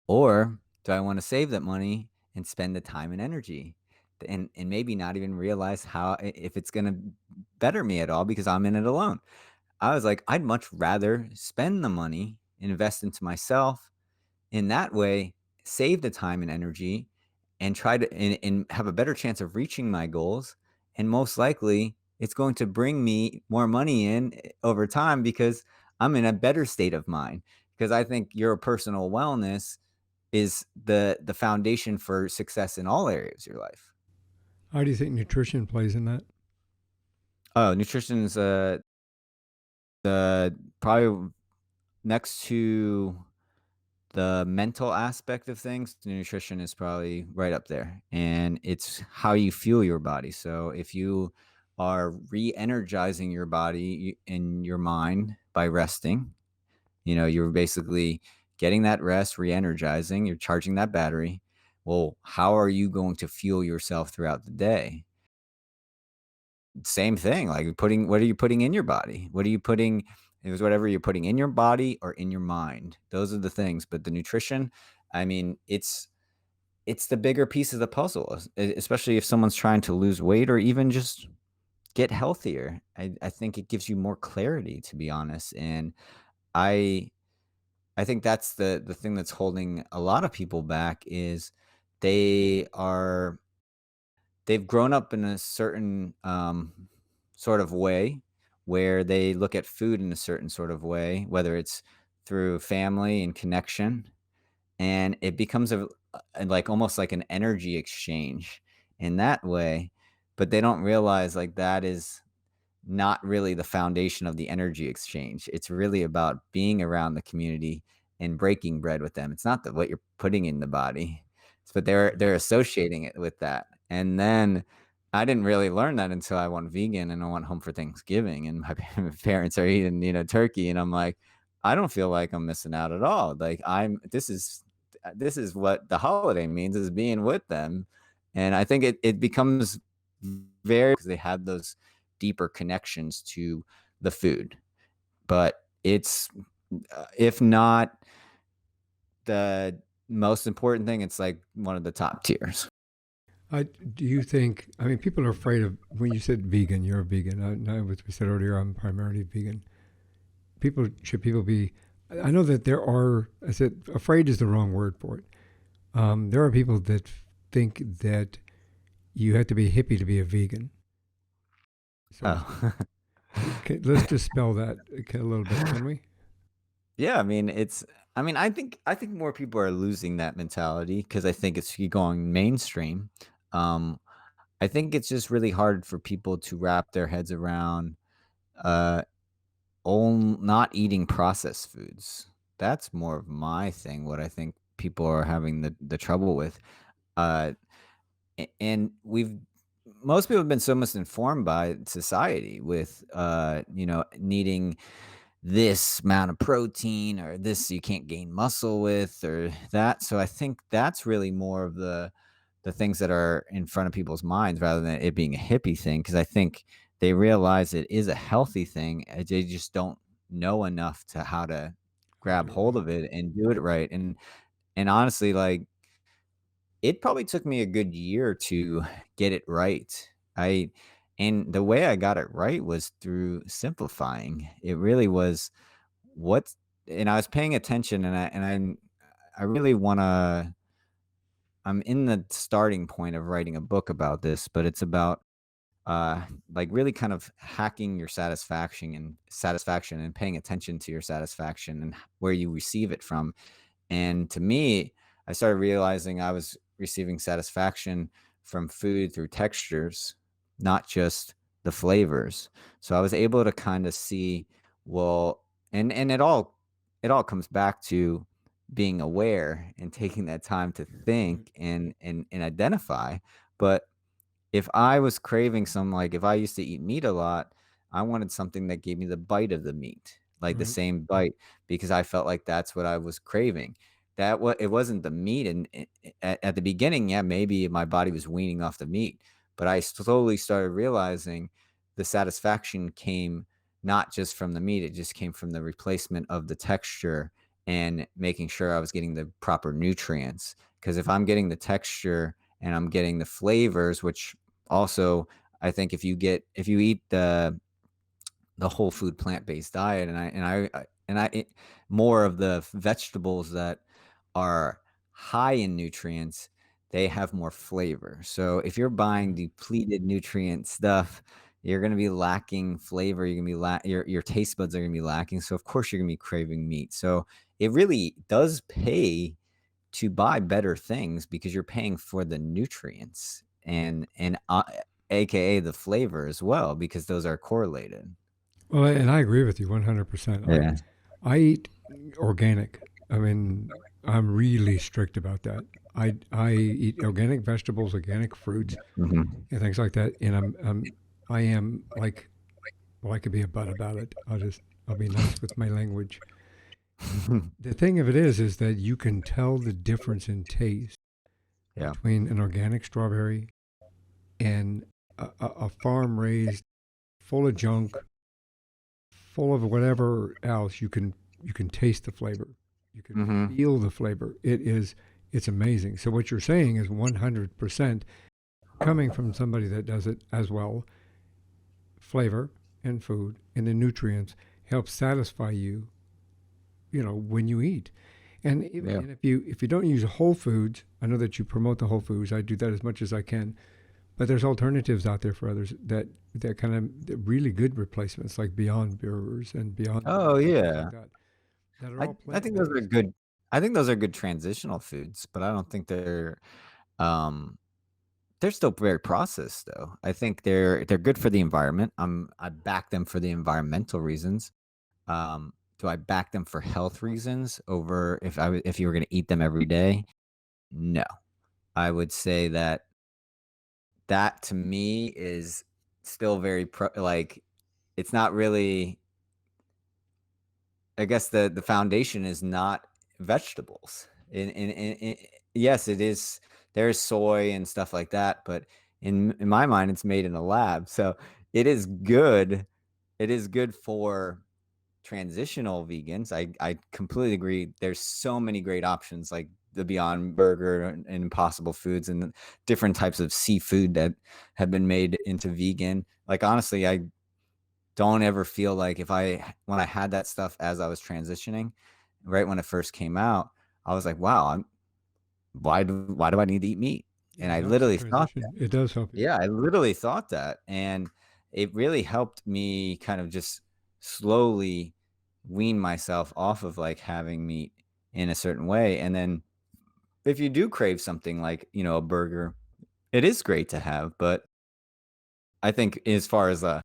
or do I wanna save that money and spend the time and energy, and maybe not even realize how if it's gonna better me at all because I'm in it alone?" I was like, "I'd much rather spend the money, invest into myself, in that way, save the time and energy, and try to and have a better chance of reaching my goals, and most likely, it's going to bring me more money in over time because I'm in a better state of mind." Because I think your personal wellness is the foundation for success in all areas of your life. How do you think nutrition plays in that? Oh, nutrition is, the probably next to the mental aspect of things, nutrition is probably right up there, and it's how you fuel your body. So if you are re-energizing your body and your mind by resting, you're basically getting that rest, re-energizing, you're charging that battery. Well, how are you going to fuel yourself throughout the day? Same thing, like putting what are you putting in your body? What are you putting it was whatever you're putting in your body or in your mind. Those are the things, but the nutrition, I mean, it's the bigger piece of the puzzle, especially if someone's trying to lose weight or even just get healthier. I think it gives you more clarity, to be honest, and I I think that's the thing that's holding a lot of people back is they are they've grown up in a certain, sort of way where they look at food in a certain sort of way, whether it's through family and connection, and it becomes like, almost like an energy exchange in that way, but they don't realize, like, that is not really the foundation of the energy exchange. It's really about being around the community and breaking bread with them. It's not what you're putting in the body, but they're associating it with that. And then I didn't really learn that until I went vegan and I went home for Thanksgiving, and my parents are eating, turkey, and I'm like, I don't feel like I'm missing out at all. Like this is what the holiday means, is being with them. And I think it becomes very, because they have those deeper connections to the food. But it's if not the most important thing, it's like one of the top tiers. Do you think? I mean, people are afraid of when you said vegan. You're a vegan. As we said earlier, I'm primarily vegan. People be? I know that there are. I said afraid is the wrong word for it. There are people that think that you have to be a hippie to be a vegan, so to speak. Oh. Let's dispel that a little bit, can we? Yeah, I think more people are losing that mentality because I think it's going mainstream. Um, I think it's just really hard for people to wrap their heads around, uh, not eating processed foods. That's more of my thing, what I think people are having the trouble with. Uh, and we've most people have been so misinformed by society with, needing this amount of protein, or this you can't gain muscle with, or that. So I think that's really more of the things that are in front of people's minds, rather than it being a hippie thing, because I think they realize it is a healthy thing. They just don't know enough to how to How to grab do it hold right. of it and do it right. And honestly, like, it probably took me a good year to get it right. I and the way I got it right was through simplifying. It really was what and I was paying attention, I really wanna I'm in the starting point of writing a book about this, but it's about, like, really kind of hacking your satisfaction and paying attention to your satisfaction and where you receive it from. And to me, I started realizing I was receiving satisfaction from food through textures, not just the flavors. So I was able to kind of see, well, and it all comes back to being aware and taking that time to Right. think and identify. But if I was craving some, like, if I used to eat meat a lot, I wanted something that gave me the bite of the meat, like the Right. same bite, because I felt like that's what I was craving. It wasn't the meat, and at the beginning, yeah, maybe my body was weaning off the meat, but I slowly started realizing the satisfaction came not just from the meat, it just came from the replacement of the texture and making sure I was getting the proper nutrients. Because if I'm getting the texture and I'm getting the flavors, which also, I think if you eat the whole food plant-based diet, and I eat more of the vegetables that are high in nutrients, they have more flavor. So if you're buying Mhm. depleted nutrient stuff, you're gonna be lacking flavor, you're gonna be your taste buds are gonna be lacking, so of course you're gonna be craving meat. So it really does pay to buy better things because you're paying for the nutrients and AKA the flavor as well, because those are correlated. Well, and I agree with you 100%. Yeah. I eat organic. I mean, I'm really strict about that. I eat organic vegetables, organic fruits, Mhm. and things like that. And I am like, well, I could be a butt about it. I'll be nice with my language. The thing of it is that you can tell the difference in taste Yeah. between an organic strawberry and a farm raised, full of junk, full of whatever else. You can taste the flavor. You can Mhm. feel the flavor. It's amazing. So what you're saying is 100% coming from somebody that does it as well. Flavor and food and the nutrients help satisfy you. When you eat. Yeah. And if you don't use whole foods, I know that you promote the whole foods. I do that as much as I can. But there's alternatives out there for others that kind of really good replacements, like Beyond Burgers and Beyond Oh, Meats and things yeah. like that, that are all I think plant based. those are good transitional foods, but I don't think um they're still very processed, though. I think they're good for the environment. I back them for the environmental reasons. do I back them for health reasons over if you were gonna eat them every day? No. I would say that that to me is still very like, it's not really. I guess the foundation is not vegetables. In yes, it is. There's soy and stuff like that, but in my mind, it's made in a lab, so it is good. It is good for transitional vegans. I completely agree. There's so many great options like the Beyond Burger and Impossible Foods and different types of seafood that have been made into vegan. Like, honestly, I don't ever feel like when I had that stuff as I was transitioning, right when it first came out, I was like, "Wow, why do I need to eat meat?" And Yeah, I it helps you literally thought that. transition. It does help you. Yeah, I literally thought that, and it really helped me kind of just slowly wean myself off of, like, having meat in a certain way, and then if you do crave something like, a burger, it is great to have, but I think as far as a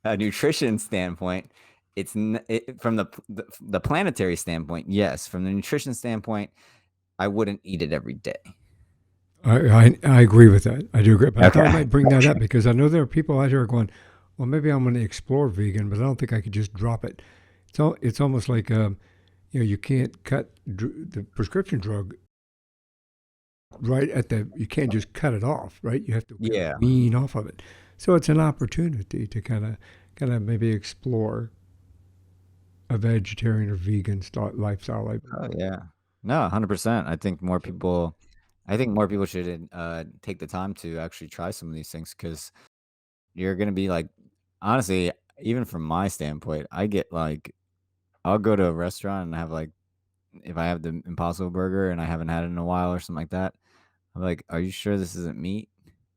nutrition standpoint, it's from the planetary standpoint, yes. From the nutrition standpoint, I wouldn't eat it every day. I agree with that. I do agree. But I thought I Okay. might bring that up because I know there are people out here going, well, maybe I'm going to explore vegan, but I don't think I could just drop it. It's almost like you can't cut the prescription drug right at you can't just cut it off, right? You have to kind of Yeah. wean off of it. So it's an opportunity to kind of maybe explore a vegetarian or vegan lifestyle. Oh, yeah. No, 100%. I think more people should, take the time to actually try some of these things because you're gonna be like honestly, even from my standpoint, I'll go to a restaurant and have, like if I have the Impossible Burger and I haven't had it in a while or something like that, I'm like, "Are you sure this isn't meat?"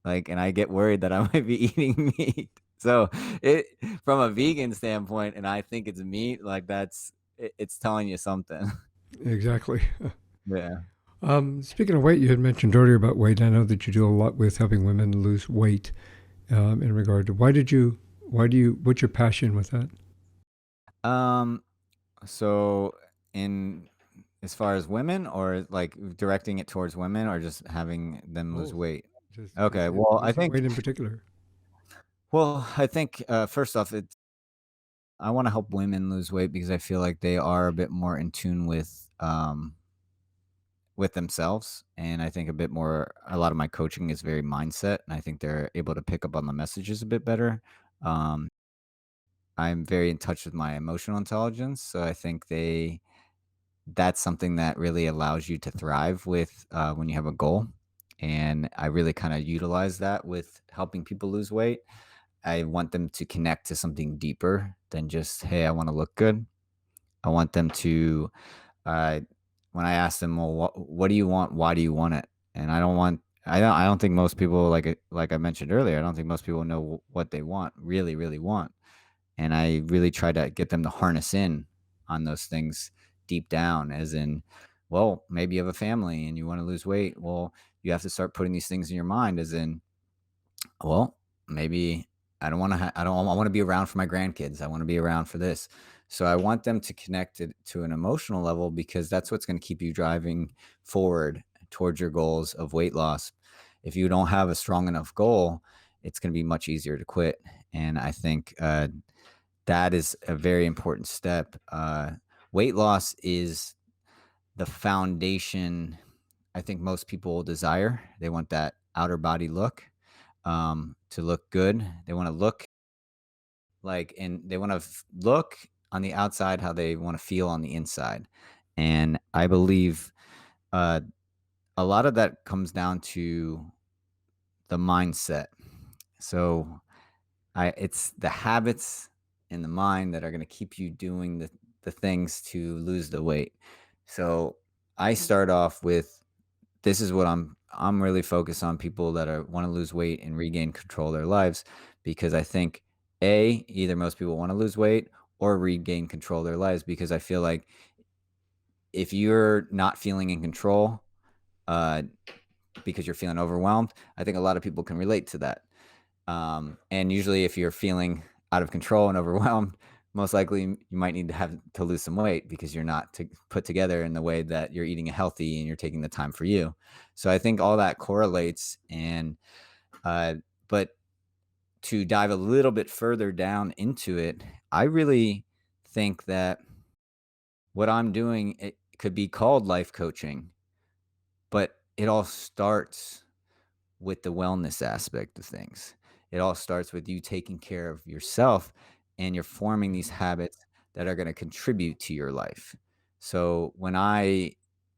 Like, and I get worried that I might be eating meat. So, it from a vegan standpoint, and I think it's meat, like, it's telling you something. Exactly. Yeah. Speaking of weight, you had mentioned earlier about weight. I know that you do a lot with helping women lose weight. In regard to what's your passion with that? Um, so in as far as women or, like, directing it towards women or just having them lose Both. weight? Just Okay, well, I losing think weight in particular. first off, I wanna help women lose weight because I feel like they are a bit more in tune with themselves, and I think a lot of my coaching is very mindset, and I think they're able to pick up on the messages a bit better. Um, I'm very in touch with my emotional intelligence, so I think that's something that really allows you to thrive with, when you have a goal, and I really kinda utilize that with helping people lose weight. I want them to connect to something deeper than just, "Hey, I wanna look good." I want them to uh, when I ask them, "Well, what do you want? Why do you want it?" And I don't think most people like I mentioned earlier, I don't think most people know what they want, really, really want. And I really try to get them to harness in on those things deep down, as in, well, maybe you have a family and you want to lose weight. Well, you have to start putting these things in your mind, as in, well, maybe I don't I wanna be around for my grandkids, I wanna be around for this. So I want them to connect it to an emotional level because that's what's gonna keep you driving forward towards your goals of weight loss. If you don't have a strong enough goal, it's gonna be much easier to quit, and I think, that is a very important step. Weight loss is the foundation I think most people desire. They want that outer body look, to look good. They want to look and they want to look on the outside how they want to feel on the inside. And I believe uh, a lot of that comes down to the mindset. So it's the habits in the mind that are going to keep you doing the things to lose the weight. So I start off with this is what I'm really focused on people that are wanna lose weight and regain control of their lives because I think, either most people wanna lose weight or regain control of their lives because I feel like if you're not feeling in control, uh, because you're feeling overwhelmed, I think a lot of people can relate to that. And usually if you're feeling out of control and overwhelmed, most likely you might need to have to lose some weight because you're not put together in the way that you're eating healthy and you're taking the time for you. So I think all that correlates. And uh, but to dive a little bit further down into it, I really think that what I'm doing, it could be called life coaching, but it all starts with the wellness aspect of things. It all starts with you taking care of yourself, and you're forming these habits that are going to contribute to your life. So when I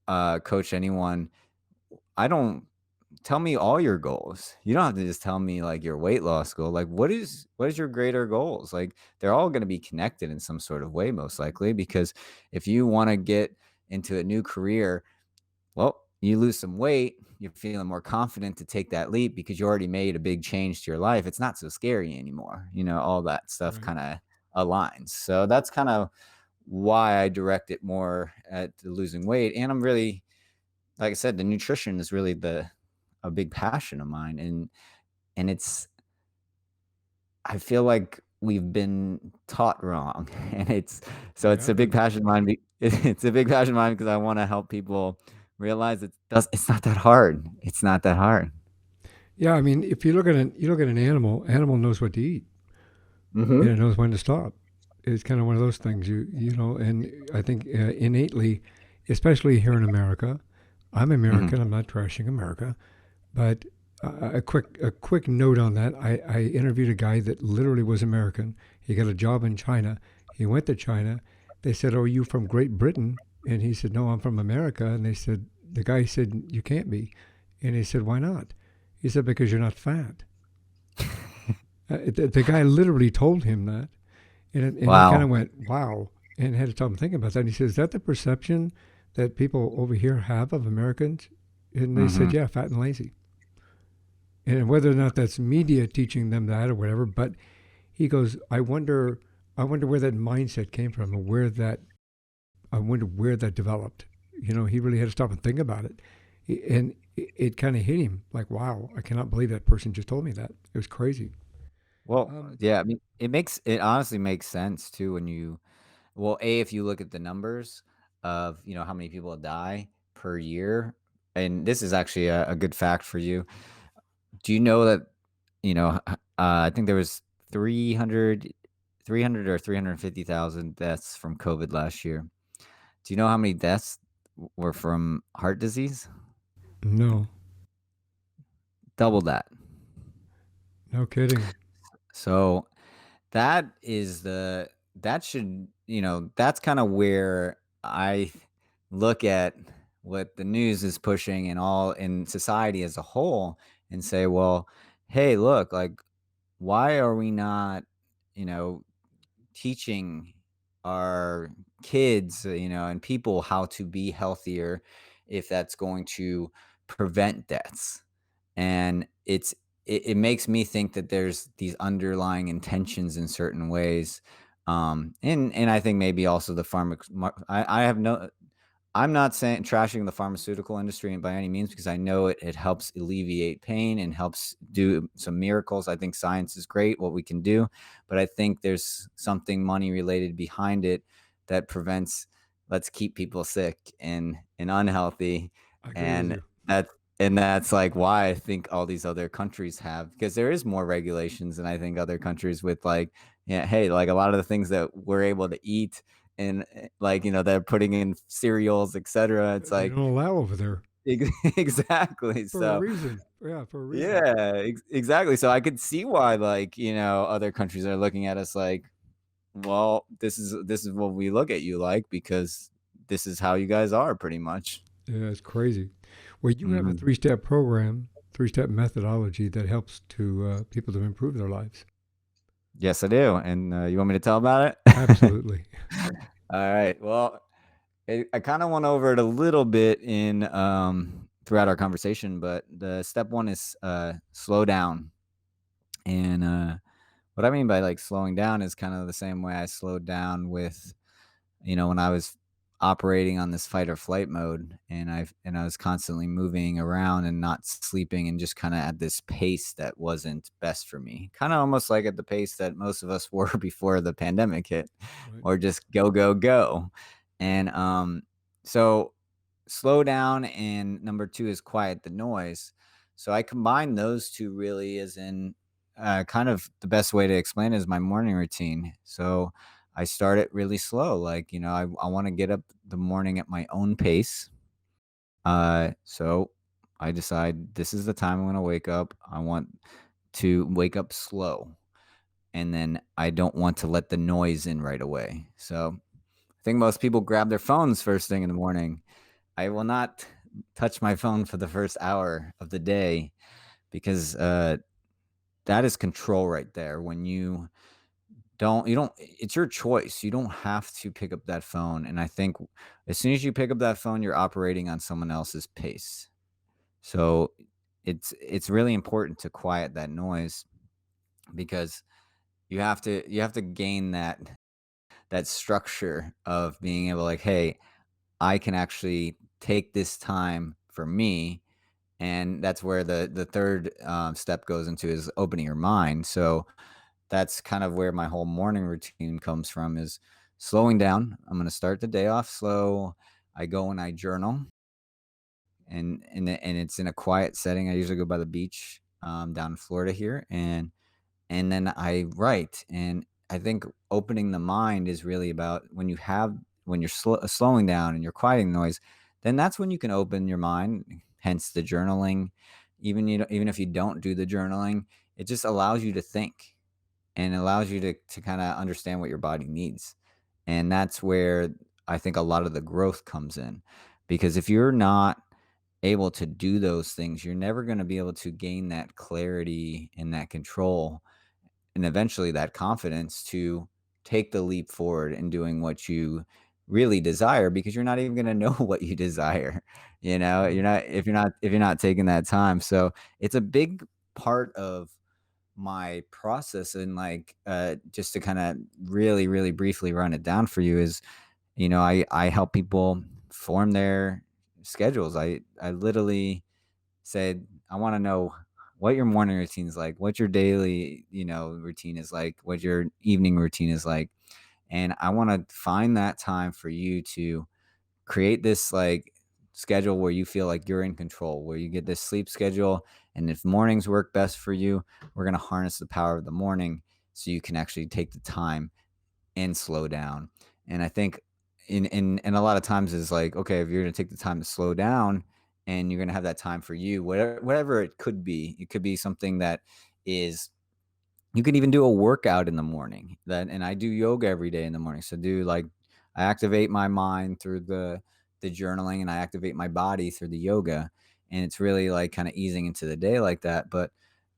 coach anyone, I don't tell me all your goals. You don't have to just tell me like your weight loss goal. Like what is your greater goals? Like they're all going to be connected in some sort of way, most likely, because if you want to get into a new career, well, you lose some weight, you're feeling more confident to take that leap because you already made a big change to your life. It's not so scary anymore. All that stuff Right. kind of aligns. So that's kind of why I direct it more at the losing weight. And I'm really, like I said, the nutrition is really the a big passion of mine. And it's I feel like we've been taught wrong. And We it's a have big been. passion of mine. It's a big passion of mine because I want to help people realize it's not that hard. It's not that hard. Yeah, I mean, if you look at an animal knows what to eat and Mhm. it knows when to stop. It's kind of one of those things and I think innately, especially here in America, I'm Mhm. American. I'm not trashing America, but a quick note on that. I interviewed a guy that literally was American. He got a job in China. He went to China. They said, "Oh, are you from Great Britain?" And he said, "No, I'm from America." And they said, the guy said, "You can't be." And he said, "Why not?" He said, "Because you're not fat." The guy literally told him that, and he kind of Wow. went, "Wow," and had to stop and think about that. And he says, "Is that the perception that people over here have of Americans?" And they said, Mhm. "Yeah, fat and lazy." And whether or not that's media teaching them that or whatever, but he goes, I wonder where that mindset came from, and I wonder where that developed. He really had to stop and think about it, and it kind of hit him like, wow, I cannot believe that person just told me that. It was crazy. Well, Um, yeah, I mean, it honestly makes sense too when you well, if you look at the numbers of, how many people die per year, and this is actually a good fact for you. Do you know that, I think there was 300 or 350,000 deaths from COVID last year. Do you know how many deaths were from heart disease? no, Double that. no kidding. So that should, that's kind of where I look at what the news is pushing and all in society as a whole and say, well, hey, look, like, why are we not, you know, teaching our kids, and people how to be healthier if that's going to prevent deaths? And it makes me think that there's these underlying intentions in certain ways. And I think maybe also the I have no I'm not saying trashing the pharmaceutical industry by any means because I know it helps alleviate pain and helps do some miracles. I think science is great, what we can do, but I think there's something money related behind it that prevents let's keep people sick and unhealthy. I agree with And you. that and that's like why I think all these other countries have because there is more regulations than I think other countries with like, yeah, hey, like a lot of the things that we're able to eat and like they're putting in cereals, etc. It's They like don't allow over there exactly. for a So reason. Yeah, for a reason. yeah, exactly. So I could see why like other countries are looking at us like, well, this is what we look at you like because this is how you guys are pretty much. Yeah, it's crazy. Well, you have a Hmm. three-step program, three-step methodology that helps to people to improve their lives. Yes, I do. And you want me to tell about it? Absolutely. All right. Well, I kind of went over it a little bit in throughout our conversation, but the step one is slow down. And what I mean by like slowing down is kind of the same way I slowed down with, when I was operating on this fight or flight mode, and I was constantly moving around and not sleeping and just kind of at this pace that wasn't best for me. Kind of almost like at the pace that most of us were before the pandemic hit, Right. or just go go go. And so slow down, and number 2 is quiet the noise. So I combine those 2 really as in, kind of the best way to explain it is my morning routine. So I start it really slow, like, I wanna get up the morning at my own pace. So I decide this is the time I'm gonna wake up. I want to wake up slow, and then I don't want to let the noise in right away. So I think most people grab their phones first thing in the morning. I will not touch my phone for the first hour of the day because, that is control right there. When you don't it's your choice. You don't have to pick up that phone, and I think as soon as you pick up that phone, you're operating on someone else's pace. So, it's really important to quiet that noise because you have to gain that structure of being able, like, "Hey, I can actually take this time for me," and that's where the 3rd, step goes into is opening your mind. So that's kind of where my whole morning routine comes from is slowing down. I'm gonna start the day off slow. I go and I journal, and it's in a quiet setting. I usually go by the beach, down in Florida here, and then I write. And I think opening the mind is really about when you're slowing down and you're quieting noise, then that's when you can open your mind. Hence the journaling. Even if you don't do the journaling, it just allows you to think and allows you to kind of understand what your body needs. And that's where I think a lot of the growth comes in. Because if you're not able to do those things, you're never going to be able to gain that clarity and that control and eventually that confidence to take the leap forward in doing what you really desire because you're not even going to know what you desire. You're Mhm. not if you're not taking that time. So it's a big part of my process, and like, just to kind of really really briefly run it down for you is, I help people form their schedules. I literally said, I want to know what your morning routine is like, what your daily, routine is like, what your evening routine is like. And I want to find that time for you to create this like schedule where you feel like you're in control, where you get this sleep schedule. And if mornings work best for you, we're going to harness the power of the morning so you can actually take the time and slow down. And I think in a lot of times is like, okay, if you're gonna take the time to slow down and you're gonna have that time for you, whatever it could be. It could be something that is you can even do a workout in the morning. And I do yoga every day in the morning. So do like I activate my mind through the journaling, and I activate my body through the yoga. And it's really like kind of easing into the day like that. But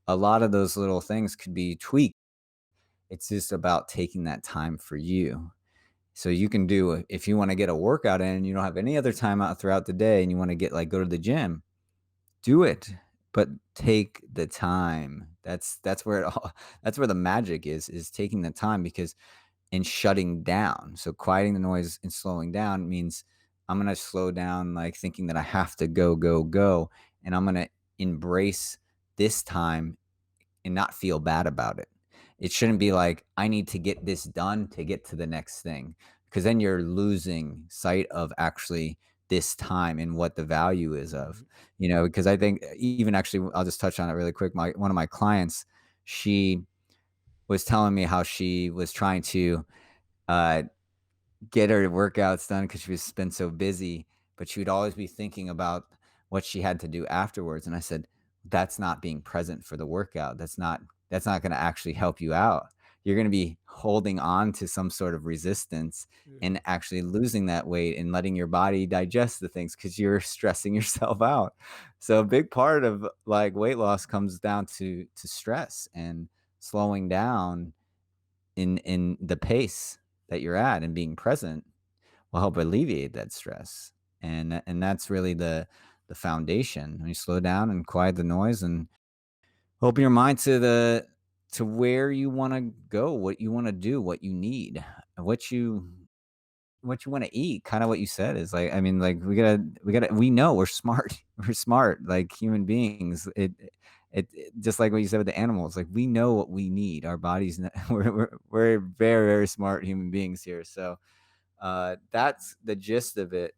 a lot of those little things could be tweaked. It's just about taking that time for you. So you can do if you wanna get a workout in and you don't have any other time out throughout the day and you wanna go to the gym, do it, but take the time. That's where it all that's where the magic is taking the time because and shutting down. So quieting the noise and slowing down means I'm gonna slow down, like, thinking that I have to go, go, go, and I'm gonna embrace this time and not feel bad about it. It shouldn't be like, I need to get this done to get to the next thing, because then you're losing sight of actually this time and what the value is of, Right. because I think even actually, I'll just touch on it really quick. One of my clients, she was telling me how she was trying to uh, get her workouts done because she was been so busy, but she would always be thinking about what she had to do afterwards. And I said, "That's not being present for the workout. That's not gonna actually help you out. You're gonna be holding on to some sort of resistance Yeah. and actually losing that weight and letting your body digest the things because 'cause you're stressing yourself out." So a big part of, like, weight loss comes down to stress and slowing down in the pace that you're at and being present will help alleviate that stress. And that's really the foundation. When you slow down and quiet the noise and open your mind to where you want to go, what you want to do, what you need, what you what you want to eat. Kind of what you said is like, I mean, like we know we're smart. We're smart, like human beings. It just like what you said with the animals. Like we know what we need. Our bodies, we're very very smart human beings here. So that's the gist of it,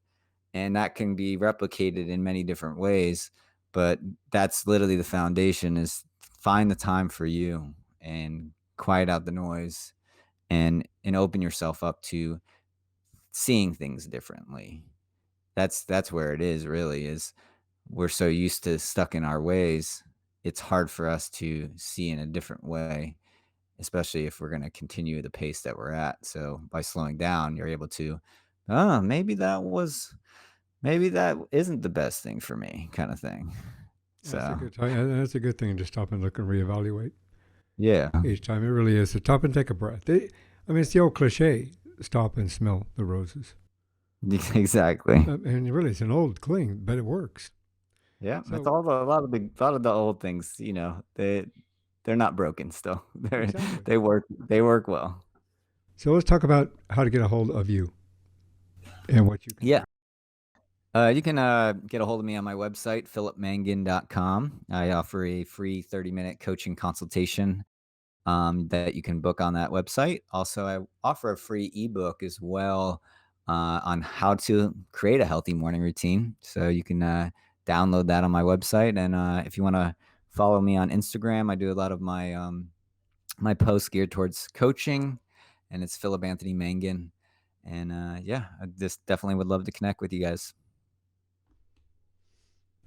and that can be replicated in many different ways. But that's literally the foundation: is find the time for you and quiet out the noise and open yourself up to seeing things differently. That's where it is really is we're so used to stuck in our ways. It's hard for us to see in a different way, especially if we're going to continue the pace that we're at. So by slowing down, you're able to, oh, maybe that isn't the best thing for me kind of thing. That's a So, good time. That's a good thing to stop and look and reevaluate yeah. each time. It really is to stop and take a breath. I mean, it's the old cliche: stop and smell the roses. Exactly. And really, it's an old cling, but it works. Yeah, that's So a lot of the old things, they're not broken still. exactly. They work well. So let's talk about how to get a hold of you and what you can do. Yeah. You can get a hold of me on my website, philipmangan.com. I offer a free 30-minute coaching consultation that you can book on that website. Also, I offer a free ebook as well on how to create a healthy morning routine. So you can download that on my website. And if you want to follow me on Instagram, I do a lot of my posts geared towards coaching, and it's Philip Anthony Mangan. And yeah, I just definitely would love to connect with you guys.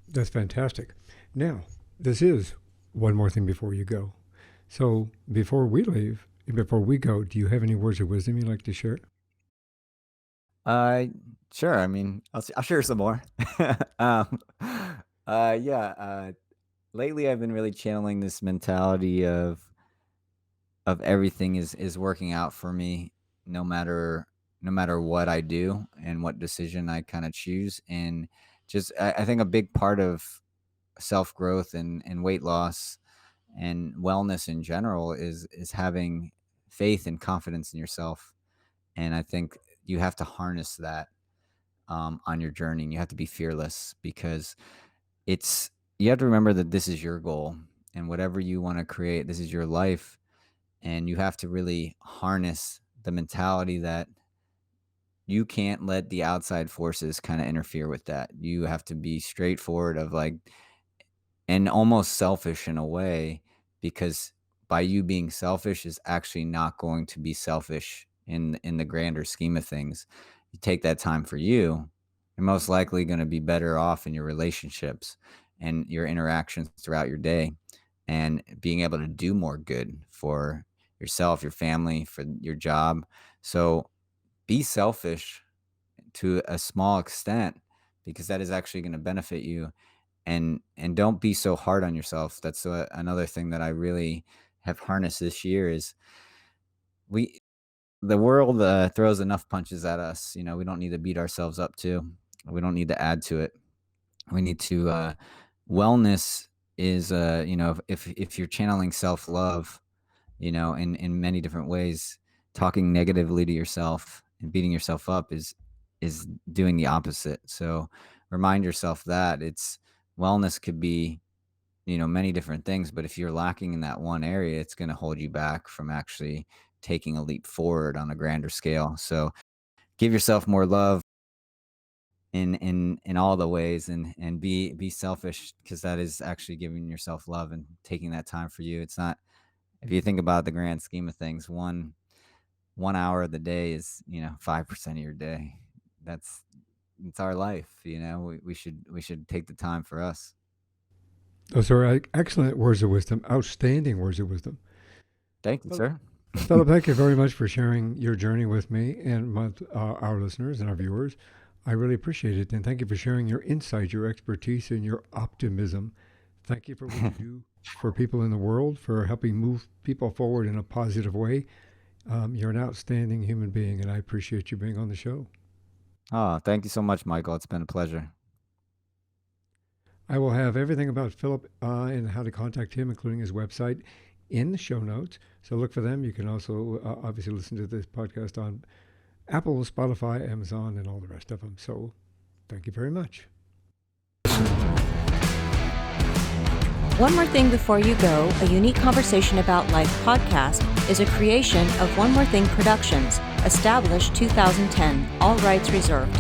That's fantastic. Now, this is one more thing before you go. So before we leave, before we go, do you have any words of wisdom you'd like to share? Uh, sure. I mean, I'll share some more. um, yeah. Lately, I've been really channeling this mentality of everything is working out for me, no matter no matter what I do and what decision I kind of choose. And just, I think a big part of self growth and weight loss and wellness in general is having faith and confidence in yourself. And I think you have to harness that on your journey. And you have to be fearless because it's you have to remember that this is your goal and whatever you want to create, this is your life, and you have to really harness the mentality that you can't let the outside forces kind of interfere with that. You have to be straightforward of like and almost selfish in a way because by you being selfish is actually not going to be selfish in the grander scheme of things. You take that time for you, you're most likely going to be better off in your relationships and your interactions throughout your day and being able to do more good for yourself, your family, for your job. So be selfish to a small extent because that is actually going to benefit you and don't be so hard on yourself. That's another thing that I really have harnessed this year is we the world throws enough punches at us. We don't need to beat ourselves up too. We don't need to add to it. We need to wellness is if you're channeling self love, in many different ways, talking negatively to yourself and beating yourself up is doing the opposite. So remind yourself that it's wellness could be many different things, but if you're lacking in that one area, it's going to hold you back from actually taking a leap forward on a grander scale. So give yourself more love in all the ways and be selfish because that is actually giving yourself love and taking that time for you. It's not if you think about the grand scheme of things, one hour of the day is 5% of your day. That's it's our life. We should take the time for us. Those are excellent words of wisdom, outstanding words of wisdom. Thank you, Well, sir. Philip, thank you very much for sharing your journey with me and our listeners and our viewers. I really appreciate it. And thank you for sharing your insight, your expertise, and your optimism. Thank you for what you do for people in the world, for helping move people forward in a positive way. You're an outstanding human being, and I appreciate you being on the show. Oh, thank you so much, Michael. It's been a pleasure. I will have everything about Philip and how to contact him, including his website, in the show notes. So look for them. You can also obviously listen to this podcast on Apple, Spotify, Amazon, and all the rest of them. So thank you very much. One More Thing Before You Go, a unique conversation about life podcast, is a creation of One More Thing Productions, established 2010, all rights reserved.